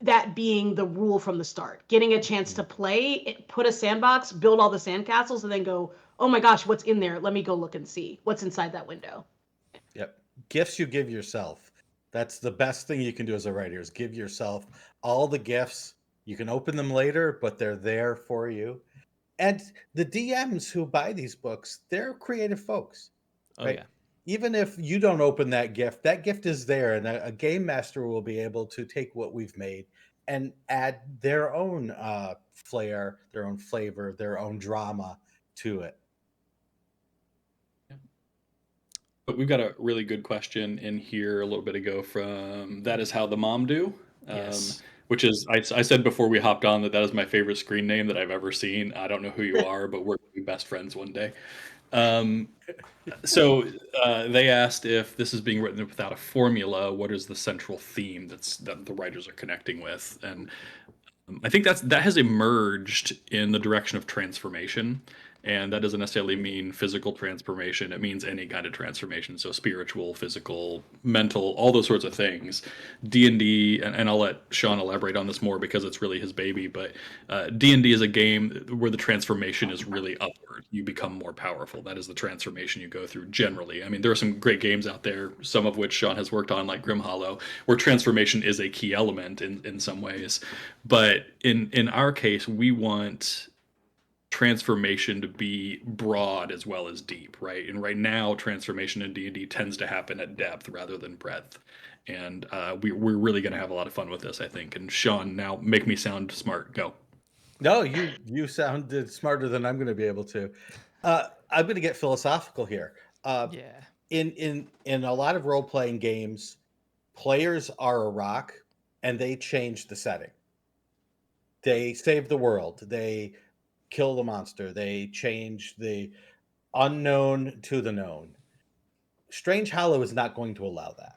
that being the rule from the start. Getting a chance to play, put a sandbox, build all the sandcastles, and then go, oh my gosh, what's in there? Let me go look and see what's inside that window. Yep. Gifts you give yourself. That's the best thing you can do as a writer, is give yourself all the gifts. You can open them later, but they're there for you. And the DMs who buy these books, they're creative folks. Oh right? yeah. Even if you don't open that gift is there, and a game master will be able to take what we've made and add their own flair, their own flavor, their own drama to it. But we've got a really good question in here a little bit ago from That Is How the Mom Do. Yes. Which is, I said before we hopped on that is my favorite screen name that I've ever seen. I don't know who you are, but we're going to be best friends one day. So they asked if this is being written without a formula, what is the central theme that the writers are connecting with? And I think that has emerged in the direction of transformation. And that doesn't necessarily mean physical transformation. It means any kind of transformation. So spiritual, physical, mental, all those sorts of things. D&D, and I'll let Shawn elaborate on this more because it's really his baby, but D&D is a game where the transformation is really upward. You become more powerful. That is the transformation you go through generally. I mean, there are some great games out there, some of which Shawn has worked on, like Grim Hollow, where transformation is a key element in some ways. But in our case, we want transformation to be broad as well as deep, right? And right now, transformation in D&D tends to happen at depth rather than breadth. And we're really going to have a lot of fun with this, I think. And Shawn, now make me sound smart. Go. No, you sounded smarter than I'm going to be able to. I'm going to get philosophical here. Yeah. In a lot of role playing games, players are a rock, and they change the setting. They save the world. They kill the monster. They change the unknown to the known. Strange Hollow is not going to allow that.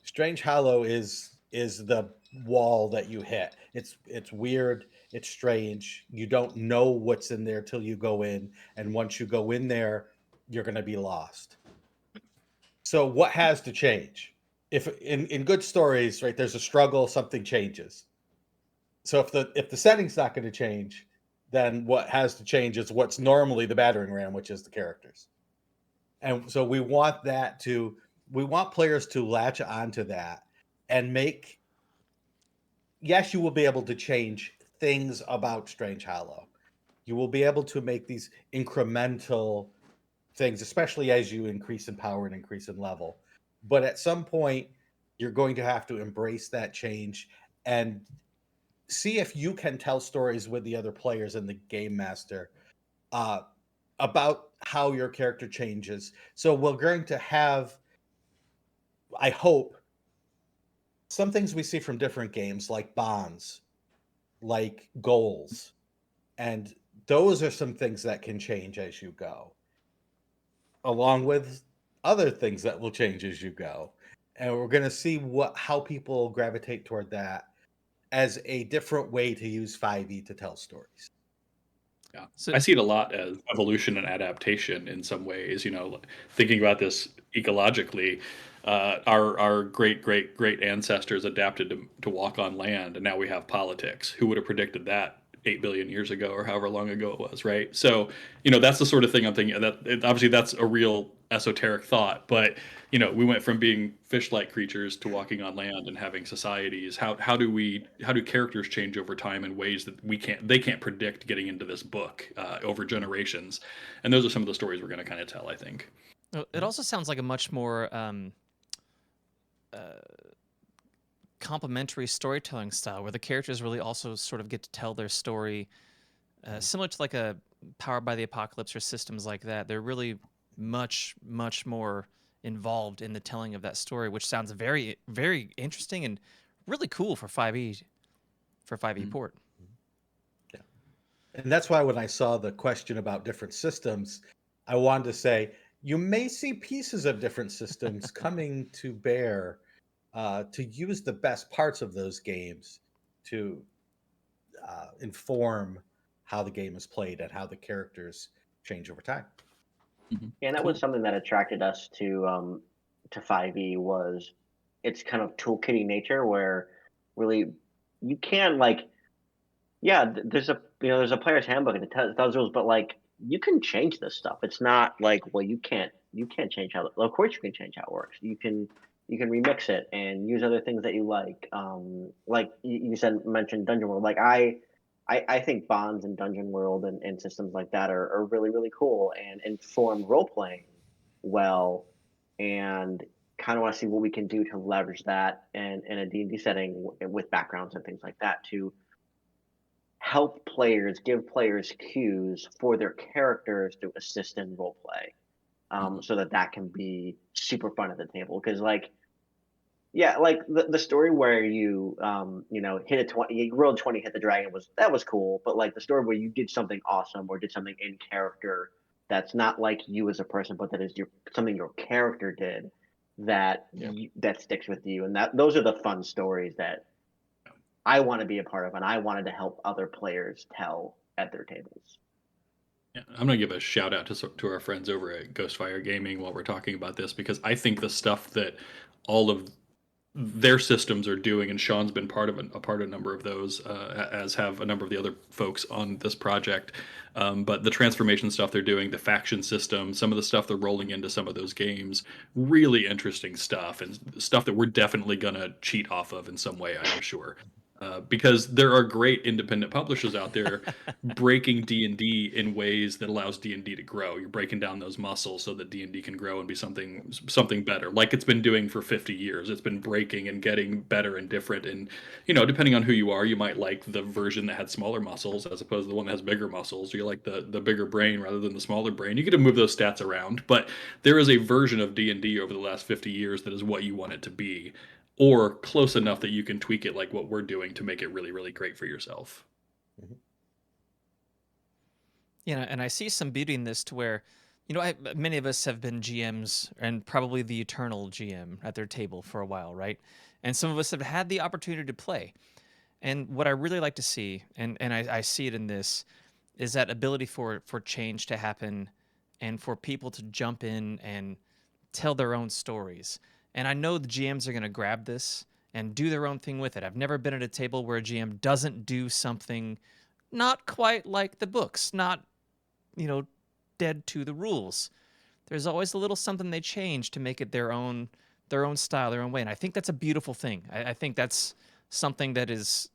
Strange Hollow is the wall that you hit. It's weird, it's strange. You don't know what's in there till you go in, and once you go in there, you're going to be lost. So what has to change? If in good stories, right, there's a struggle, something changes. So if the setting's not going to change, then what has to change is what's normally the battering ram, which is the characters. And so we want players to latch onto that and make. Yes, you will be able to change things about Strange Hollow. You will be able to make these incremental things, especially as you increase in power and increase in level. But at some point, you're going to have to embrace that change and see if you can tell stories with the other players and the game master about how your character changes. So we're going to have, I hope, some things we see from different games, like bonds, like goals, and those are some things that can change as you go, along with other things that will change as you go. And we're going to see how people gravitate toward that as a different way to use 5e to tell stories. Yeah. So- I see it a lot as evolution and adaptation in some ways. Thinking about this ecologically, our great ancestors adapted to walk on land, and now we have politics. Who would have predicted that 8 billion years ago or however long ago it was, right? So, that's the sort of thing I'm thinking that obviously that's a real esoteric thought, but we went from being fish-like creatures to walking on land and having societies. How do characters change over time in ways that they can't predict getting into this book over generations? And those are some of the stories we're going to kind of tell, I think. It also sounds like a much more complementary storytelling style, where the characters really also sort of get to tell their story, similar to like a Powered by the Apocalypse or systems like that. They're really much more involved in the telling of that story, which sounds very, very interesting and really cool for 5e port. Yeah. And that's why when I saw the question about different systems, I wanted to say you may see pieces of different systems coming to bear to use the best parts of those games to inform how the game is played and how the characters change over time. Mm-hmm. And that was something that attracted us to 5e was its kind of toolkitty nature, where really you can there's a player's handbook and it tells rules, but you can change this stuff. It's not like, well, you can't change how. Of course you can change how it works. You can remix it and use other things that you like. Like you mentioned Dungeon World. Like I think bonds in Dungeon World and systems like that are really, really cool and inform role playing well, and kind of want to see what we can do to leverage that in a D&D setting with backgrounds and things like that to help players, give players cues for their characters to assist in role play, so that can be super fun at the table. Because the story where you hit a 20, you rolled 20, hit the dragon was cool. But the story where you did something awesome or did something in character that's not like you as a person, but that is something your character did that sticks with you, and those are the fun stories that I want to be a part of, and I wanted to help other players tell at their tables. Yeah, I'm gonna give a shout out to our friends over at Ghostfire Gaming while we're talking about this, because I think the stuff that all of their systems are doing, and Shawn's been a part of a number of those, as have a number of the other folks on this project. But the transformation stuff they're doing, the faction system, some of the stuff they're rolling into some of those games, really interesting stuff, and stuff that we're definitely gonna cheat off of in some way, I am sure. Because there are great independent publishers out there breaking D&D in ways that allows D&D to grow. You're breaking down those muscles so that D&D can grow and be something better, like it's been doing for 50 years. It's been breaking and getting better and different. And depending on who you are, you might like the version that had smaller muscles as opposed to the one that has bigger muscles. You like the bigger brain rather than the smaller brain. You get to move those stats around, but there is a version of D&D over the last 50 years that is what you want it to be, or close enough that you can tweak it like what we're doing to make it really, really great for yourself. And I see some beauty in this to where, many of us have been GMs and probably the eternal GM at their table for a while, right? And some of us have had the opportunity to play. And what I really like to see, and I see it in this, is that ability for change to happen and for people to jump in and tell their own stories. And I know the GMs are going to grab this and do their own thing with it. I've never been at a table where a GM doesn't do something not quite like the books, not, dead to the rules. There's always a little something they change to make it their own style, their own way. And I think that's a beautiful thing. I think that's something that is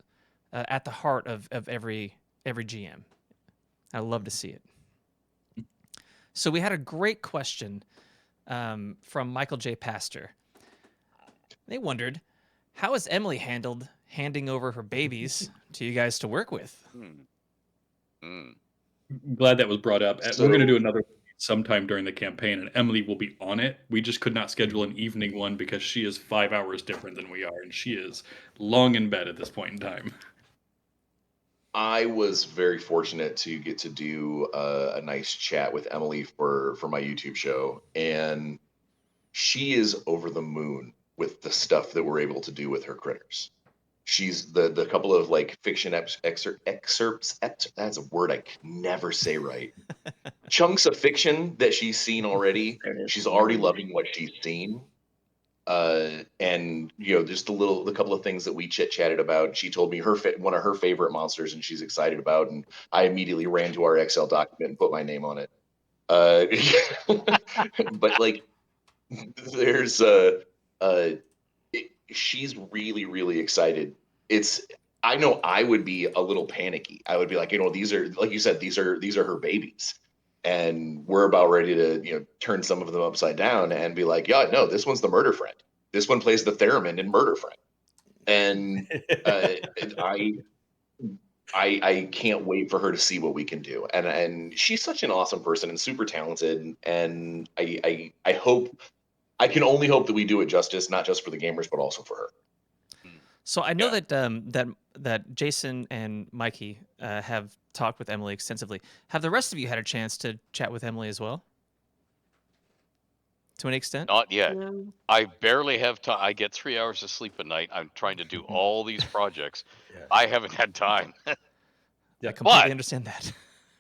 at the heart of every GM. I love to see it. So we had a great question from Michael J. Pastor. They wondered, how has Emily handled handing over her babies to you guys to work with? Glad that was brought up. So- We're going to do another sometime during the campaign, and Emily will be on it. We just could not schedule an evening one because she is 5 hours different than we are, and she is long in bed at this point in time. I was very fortunate to get to do a nice chat with Emily for my YouTube show, and she is over the moon with the stuff that we're able to do with her critters. She's the couple of like fiction excerpts. That's a word I can never say right. Chunks of fiction that she's seen already. There it is. She's already loving what she's seen. And just the couple of things that we chatted about. She told me one of her favorite monsters, and she's excited about. And I immediately ran to our Excel document and put my name on it. But like, there's she's really, really excited. I know I would be a little panicky. I would be like, these are, like you said, these are her babies, and we're about ready to turn some of them upside down and be like, yeah, no, this one's the murder friend. This one plays the theremin in Murder Friend, and I can't wait for her to see what we can do. And she's such an awesome person and super talented, and I can only hope that we do it justice, not just for the gamers, but also for her. So I know that Jason and Mikey have talked with Emily extensively. Have the rest of you had a chance to chat with Emily as well? To an extent? Not yet. Yeah. I barely have time. I get 3 hours of sleep a night. I'm trying to do all these projects. Yeah. I haven't had time. I Yeah. completely But- understand that.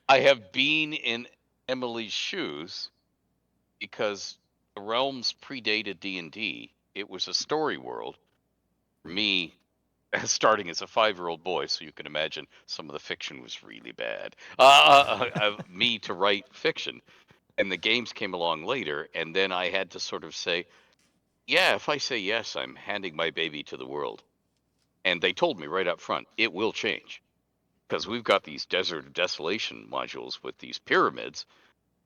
I have been in Emily's shoes because the realms predated D&D. It was a story world. For me, starting as a 5-year-old boy, so you can imagine some of the fiction was really bad. Me to write fiction. And the games came along later, and then I had to sort of say, yeah, if I say yes, I'm handing my baby to the world. And they told me right up front, it will change. Because we've got these Desert of Desolation modules with these pyramids,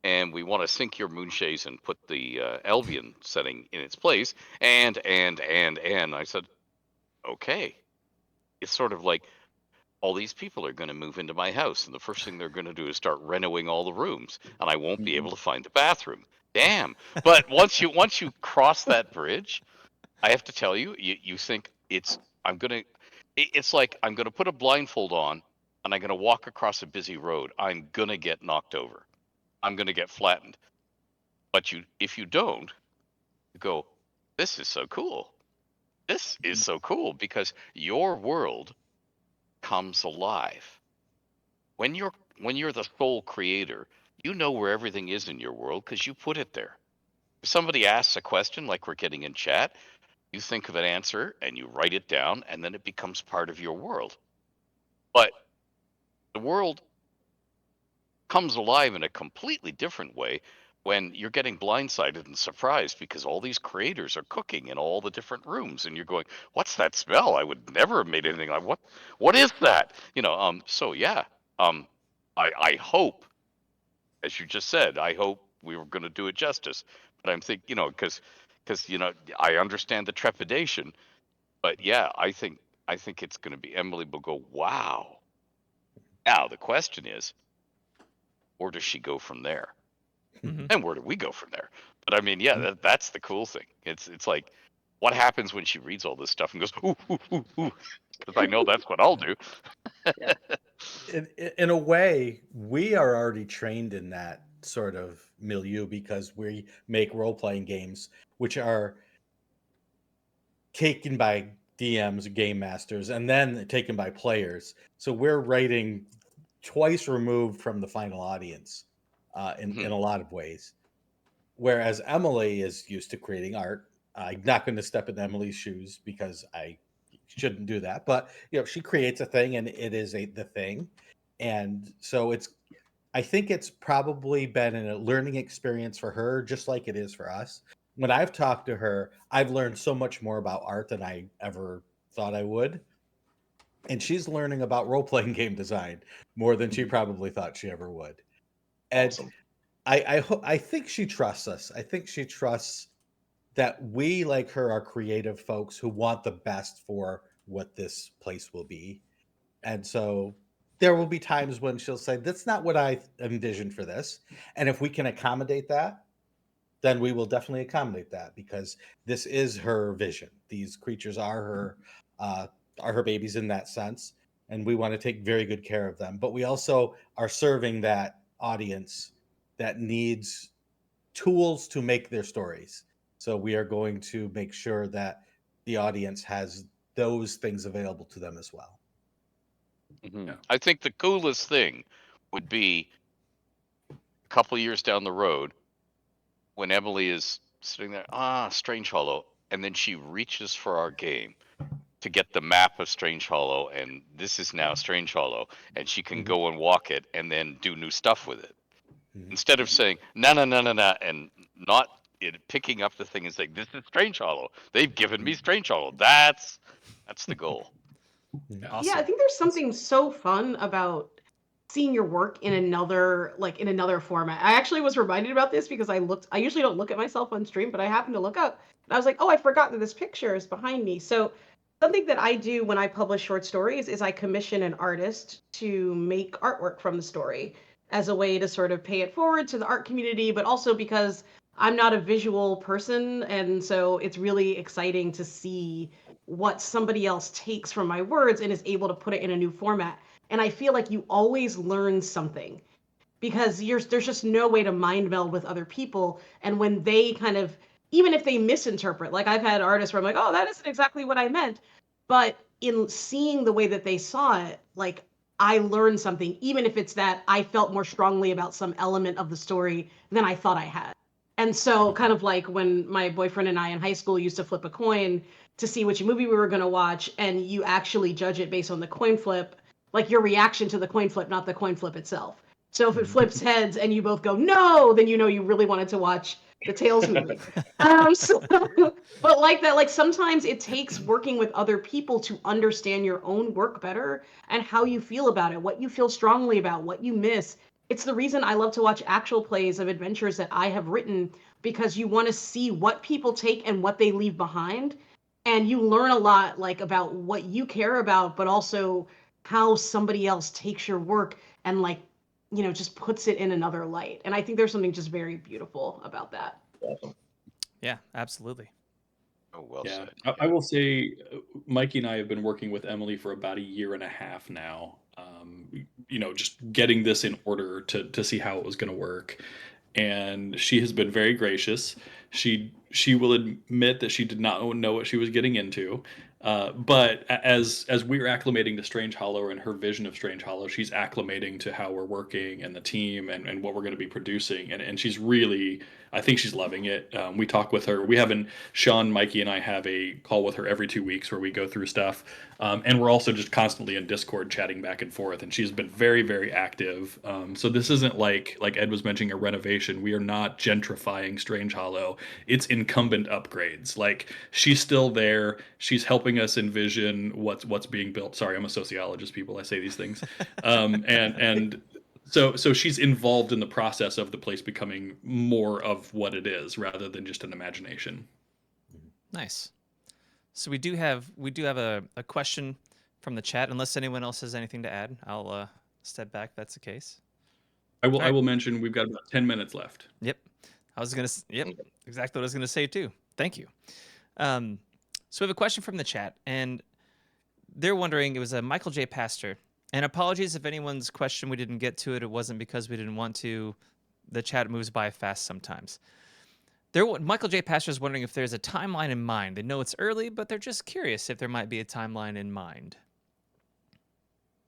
and we want to sink your moonshays and put the Elvian setting in its place. And I said, okay. It's sort of like all these people are going to move into my house, and the first thing they're going to do is start renovating all the rooms, and I won't be able to find a bathroom. Damn. But once you cross that bridge, I have to tell you, you think it's like I'm gonna put a blindfold on and I'm gonna walk across a busy road. I'm gonna get knocked over. I'm gonna get flattened. But if you don't, you go, this is so cool. This is so cool because your world comes alive. When you're the sole creator, you know where everything is in your world because you put it there. If somebody asks a question like we're getting in chat, you think of an answer and you write it down, and then it becomes part of your world. But the world comes alive in a completely different way when you're getting blindsided and surprised because all these creators are cooking in all the different rooms, and you're going, what's that smell? I would never have made anything like what is that? So yeah. I hope, as you just said, I hope we were going to do it justice. But I'm thinking, because I understand the trepidation, but yeah, I think it's going to be, Emily will go, wow. Now the question is, where does she go from there? Mhm. And where do we go from there? But I mean, yeah, that's the cool thing. It's like, what happens when she reads all this stuff and goes, ooh, ooh, ooh, ooh, because I know that's what I'll do. Yeah. In a way, we are already trained in that sort of milieu because we make role playing games, which are taken by DMs, game masters, and then taken by players. So we're writing twice removed from the final audience in a lot of ways. Whereas Emily is used to creating art. I'm not going to step in Emily's shoes because I shouldn't do that. But she creates a thing, and it is the thing, and so I think it's probably been a learning experience for her, just like it is for us. When I've talked to her, I've learned so much more about art than I ever thought I would. And she's learning about role playing game design more than she probably thought she ever would. And Awesome. I think she trusts us. I think she trusts that we, like her, are creative folks who want the best for what this place will be. And so there will be times when she'll say, that's not what I envisioned for this. And if we can accommodate that, then we will definitely accommodate that because this is her vision. These creatures are her babies in that sense, and we want to take very good care of them. But we also are serving that audience that needs tools to make their stories. So we are going to make sure that the audience has those things available to them as well. Mm-hmm. Yeah. I think the coolest thing would be a couple years down the road when Emily is sitting there, Strangehollow, and then she reaches for our game to get the map of Strangehollow, and this is now Strangehollow, and she can go and walk it and then do new stuff with it. Instead of saying, no, no, no, no, no, and not picking up the thing and saying, this is Strangehollow. They've given me Strangehollow. That's the goal. Yeah, I Awesome. think there's something so fun about seeing your work in another format. I actually was reminded about this because I usually don't look at myself on stream, but I happened to look up and I was like, oh, I forgot that this picture is behind me. So something that I do when I publish short stories is I commission an artist to make artwork from the story as a way to sort of pay it forward to the art community, but also because I'm not a visual person, and so it's really exciting to see what somebody else takes from my words and is able to put it in a new format. And I feel like you always learn something because there's just no way to mind meld with other people. And when they kind of, even if they misinterpret, like I've had artists where I'm like, oh, that isn't exactly what I meant. But in seeing the way that they saw it, like I learned something, even if it's that I felt more strongly about some element of the story than I thought I had. And so, kind of like when my boyfriend and I in high school used to flip a coin to see which movie we were going to watch, and you actually judge it based on the coin flip, like your reaction to the coin flip, not the coin flip itself. So if it flips heads and you both go no, then you know you really wanted to watch the Tails movie. But like that, like sometimes it takes working with other people to understand your own work better and how you feel about it, what you feel strongly about, what you miss. It's the reason I love to watch actual plays of adventures that I have written because you want to see what people take and what they leave behind, and you learn a lot like about what you care about, but also how somebody else takes your work and like just puts it in another light. And I think there's something just very beautiful about that. Awesome. Yeah, absolutely. Oh, well Yeah, said. I will say, Mikey and I have been working with Emily for about a year and a half now. Just getting this in order to see how it was going to work, and she has been very gracious. She will admit that she did not know what she was getting into, But as we're acclimating to Strangehollow and her vision of Strangehollow, she's acclimating to how we're working and the team and what we're going to be producing. And she's really, I think she's loving it. We talk with her. Shawn, Mikey, and I have a call with her every 2 weeks where we go through stuff. And we're also just constantly in Discord chatting back and forth. And she's been very, very active. So this isn't like Ed was mentioning, a renovation. We are not gentrifying Strangehollow. It's incumbent upgrades. Like, she's still there. She's helping us envision what's being built. Sorry, I'm a sociologist, people. I say these things. And so she's involved in the process of the place becoming more of what it is rather than just an imagination. Nice. So we do have a question from the chat. Unless anyone else has anything to add, I'll step back. If that's the case. I right. will mention we've got about 10 minutes left. Yep. Yep. Exactly what I was gonna say too. Thank you. So we have a question from the chat, and they're wondering. It was a Michael J. Pastor. And apologies if anyone's question we didn't get to it. It wasn't because we didn't want to. The chat moves by fast sometimes. Michael J. Pastor is wondering if there's a timeline in mind. They know it's early, but they're just curious if there might be a timeline in mind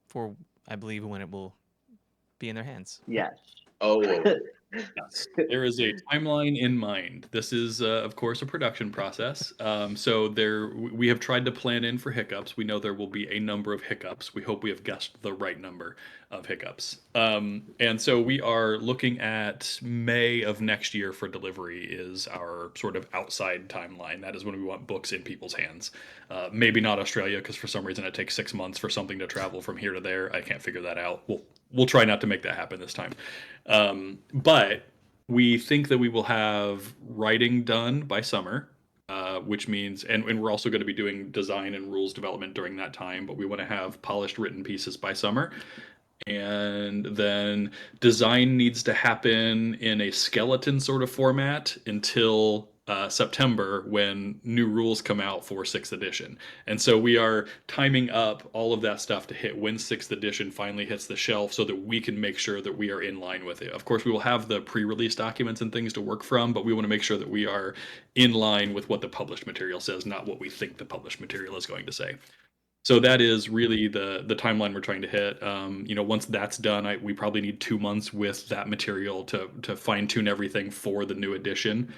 for, I believe, when it will be in their hands. Yes. Oh, Yes, there is a timeline in mind. This is, of course, a production process. So we have tried to plan in for hiccups. We know there will be a number of hiccups. We hope we have guessed the right number of hiccups. And so we are looking at May of next year for delivery is our sort of outside timeline. That is when we want books in people's hands. Maybe not Australia, because for some reason it takes 6 months for something to travel from here to there. I can't figure that out. We'll try not to make that happen this time. But we think that we will have writing done by summer, which means, and we're also going to be doing design and rules development during that time, but we want to have polished written pieces by summer. And then design needs to happen in a skeleton sort of format until September, when new rules come out for 6th edition. And so we are timing up all of that stuff to hit when 6th edition finally hits the shelf so that we can make sure that we are in line with it. Of course, we will have the pre-release documents and things to work from, but we want to make sure that we are in line with what the published material says, not what we think the published material is going to say. So that is really the timeline we're trying to hit. Once that's done, we probably need 2 months with that material to fine tune everything for the new edition.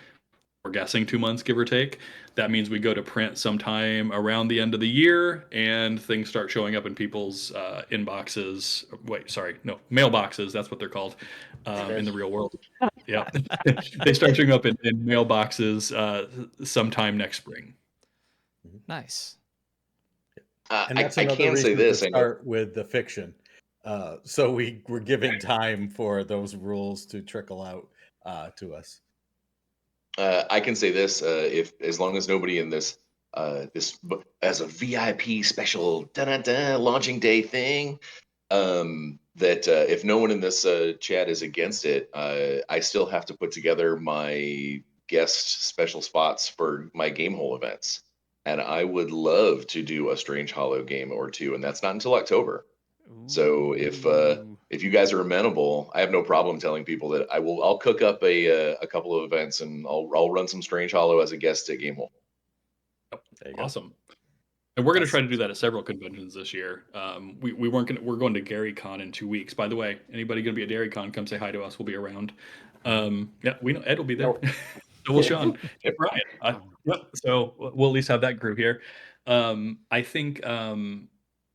We're guessing 2 months, give or take. That means we go to print sometime around the end of the year, and things start showing up in people's inboxes. Mailboxes. That's what they're called in the real world. Yeah, they start showing up in mailboxes sometime next spring. Nice. And that's I another can say reason this. to start with the fiction. So we're giving time for those rules to trickle out to us. I can say this: if as long as nobody in this as a VIP special launching day thing, that if no one in this chat is against it, I still have to put together my guest special spots for my Gamehole events, and I would love to do a Strangehollow game or two, and that's not until October. So if you guys are amenable, I have no problem telling people that I'll cook up a couple of events, and I'll run some Strangehollow as a guest at Gamehole. Awesome. And we're going to try to do that at several conventions this year. We're going to GaryCon in 2 weeks. By the way, anybody going to be at GaryCon, come say hi to us. We'll be around. Yeah, we know Ed will be there. So will Shawn and Bryan. Yep. So we'll at least have that group here. I think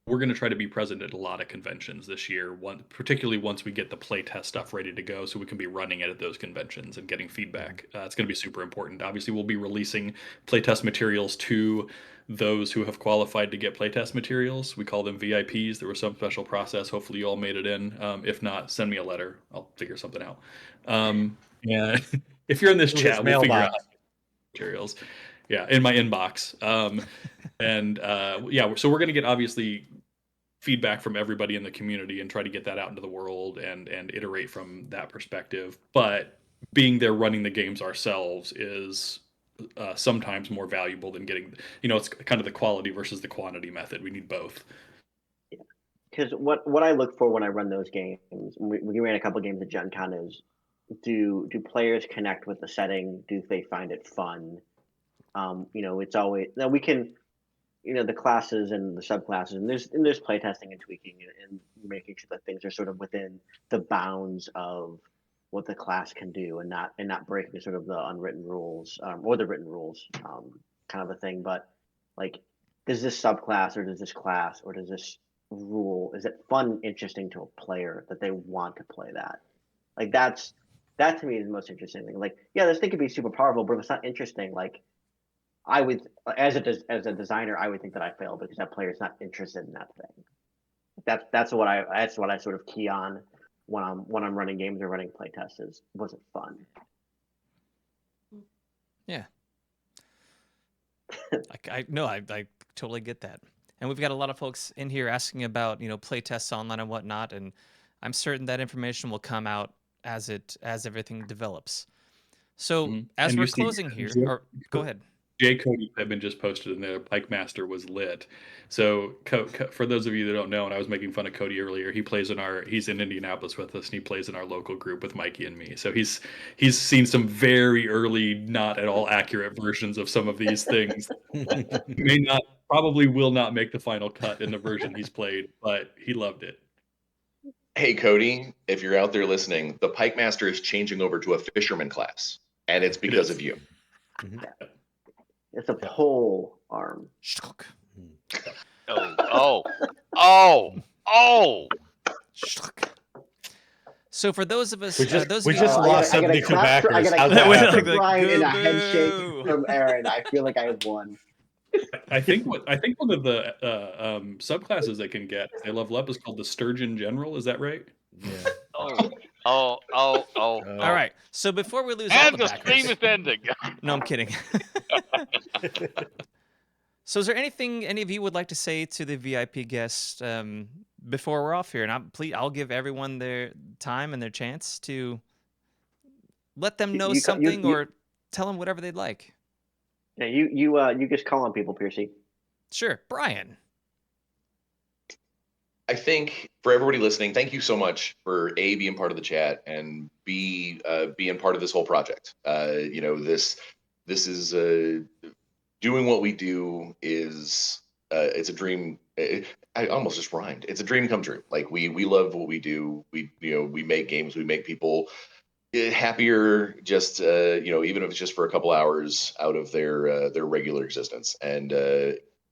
we're going to try to be present at a lot of conventions this year, particularly once we get the playtest stuff ready to go, so we can be running it at those conventions and getting feedback. It's going to be super important. Obviously, we'll be releasing playtest materials to those who have qualified to get playtest materials. We call them VIPs. There was some special process. Hopefully, you all made it in. If not, send me a letter. I'll figure something out. Yeah, if you're in this chat, we'll figure out materials. Yeah, in my inbox. So we're going to get obviously feedback from everybody in the community and try to get that out into the world and iterate from that perspective. But being there running the games ourselves is sometimes more valuable than getting, it's kind of the quality versus the quantity method. We need both. Yeah, because what I look for when I run those games, we ran a couple games at Gen Con, is do players connect with the setting? Do they find it fun? It's always, now we can the classes and the subclasses, and there's playtesting and tweaking and making sure that things are sort of within the bounds of what the class can do, and not breaking sort of the unwritten rules, or the written rules, kind of a thing. But like, does this subclass, or does this class, or does this rule, is it fun, interesting to a player that they want to play that? Like, that to me is the most interesting thing. Like, yeah, this thing could be super powerful, but if it's not interesting, like, I would, as a designer, I would think that I failed because that player is not interested in that thing. That's what I sort of key on when I'm running games or running playtests. Is, was it fun? Yeah. I totally get that. And we've got a lot of folks in here asking about, playtests online and whatnot, and I'm certain that information will come out as everything develops. So as And we're you see, closing here, or go ahead. J. Cody Pittman just posted in there, Pike Master was lit. So for those of you that don't know, and I was making fun of Cody earlier, he's in Indianapolis with us, and he plays in our local group with Mikey and me. So he's seen some very early, not at all accurate versions of some of these things. Probably will not make the final cut in the version he's played, but he loved it. Hey, Cody, if you're out there listening, the Pike Master is changing over to a fisherman class, and it's because of you. It's a pole arm. Oh. So for those of us, we just you lost 72 backers. I got a How's clap that? for Bryan and a handshake from Erin. I feel like I have won. I think one of the subclasses they can get, they level up, is called the Sturgeon General. Is that right? Yeah. Oh. All right. So before we lose And all the the backers, famous ending. No, I'm kidding. So is there anything any of you would like to say to the VIP guests before we're off here? And I'll give everyone their time and their chance to let them know something or tell them whatever they'd like. Yeah, you just call on people, Piercy. Sure. Bryan. I think for everybody listening, thank you so much for A, being part of the chat, and B, being part of this whole project. This is doing what we do is it's a dream. I almost just rhymed. It's a dream come true. Like we love what we do. We make games. We make people happier. Just even if it's just for a couple hours out of their regular existence, and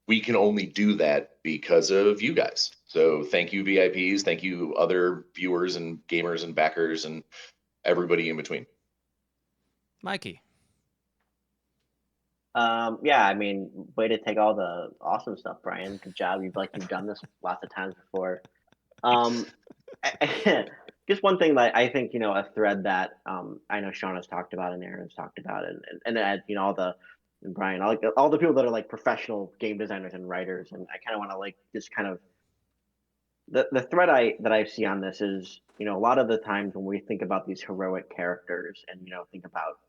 we can only do that because of you guys. So thank you, VIPs. Thank you, other viewers and gamers and backers and everybody in between. Mikey. Yeah, I mean, way to take all the awesome stuff, Bryan. Good job. You've done this lots of times before. Just one thing that I think, a thread that I know Shawn has talked about and Erin's talked about, and Ed, and Bryan, all the people that are professional game designers and writers, and I kind of want to just kind of the thread that I see on this is, a lot of the times when we think about these heroic characters and think about,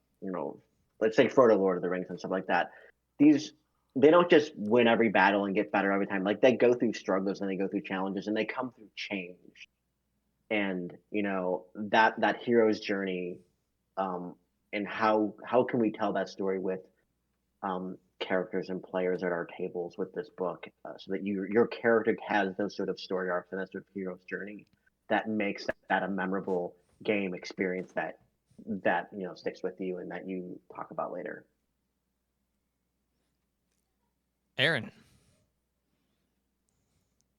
let's say Frodo, Lord of the Rings and stuff like that, they don't just win every battle and get better every time. Like, they go through struggles and they go through challenges and they come through change. And that hero's journey, and how can we tell that story with characters and players at our tables with this book, so that your character has those sort of story arcs and that sort of hero's journey that makes that a memorable game experience that sticks with you and that you talk about later. Erin.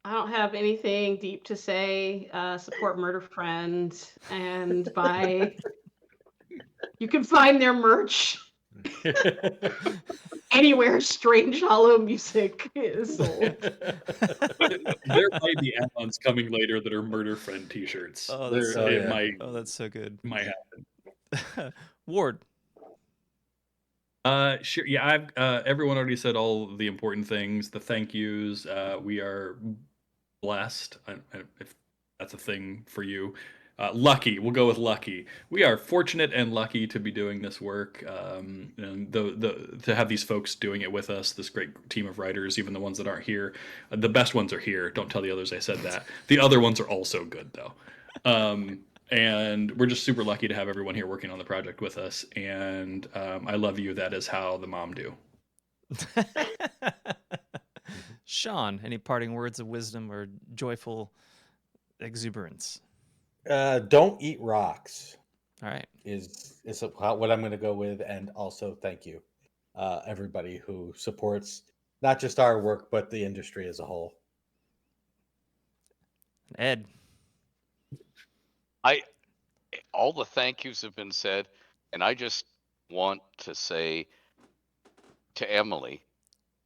I don't have anything deep to say. Support Murder Friend, and you can find their merch anywhere Strangehollow music is sold. There might be add-ons coming later that are Murder Friend t-shirts. Oh, that's that's so good. Might happen. Ward. Sure. Yeah, I've everyone already said all the important things. The thank yous. We are blessed, if that's a thing for you. Lucky. We'll go with lucky. We are fortunate and lucky to be doing this work, and to have these folks doing it with us. This great team of writers, even the ones that aren't here. The best ones are here. Don't tell the others I said that. The other ones are also good though. And we're just super lucky to have everyone here working on the project with us. And I love you. That is how the mom do. Shawn, any parting words of wisdom or joyful exuberance? Don't eat rocks All right. is what I'm going to go with, and also thank you, everybody who supports not just our work but the industry as a whole. Ed. All the thank yous have been said, and I just want to say to Emily,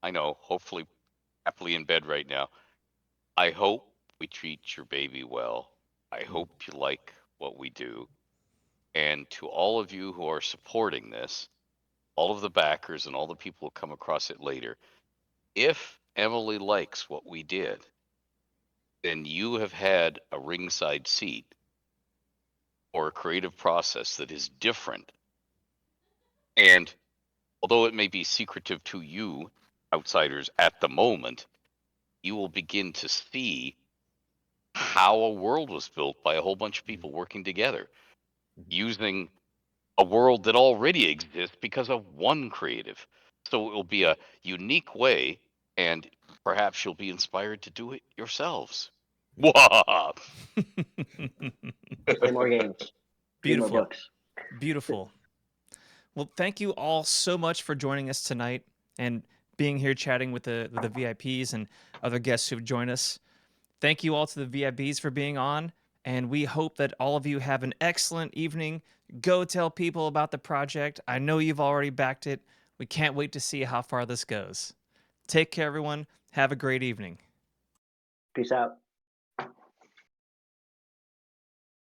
I know, hopefully happily in bed right now, I hope we treat your baby well. I hope you like what we do. And to all of you who are supporting this, all of the backers and all the people who come across it later, if Emily likes what we did, then you have had a ringside seat or a creative process that is different. And although it may be secretive to you, outsiders, at the moment, you will begin to see how a world was built by a whole bunch of people working together, using a world that already exists because of one creative. So it will be a unique way, and perhaps you'll be inspired to do it yourselves. Wah! Play more games. Read more Beautiful. books. Beautiful. Well, thank you all so much for joining us tonight and being here chatting with the VIPs and other guests who've joined us. Thank you all to the VIPs for being on, and we hope that all of you have an excellent evening. Go tell people about the project. I know you've already backed it. We can't wait to see how far this goes. Take care, everyone. Have a great evening. Peace out.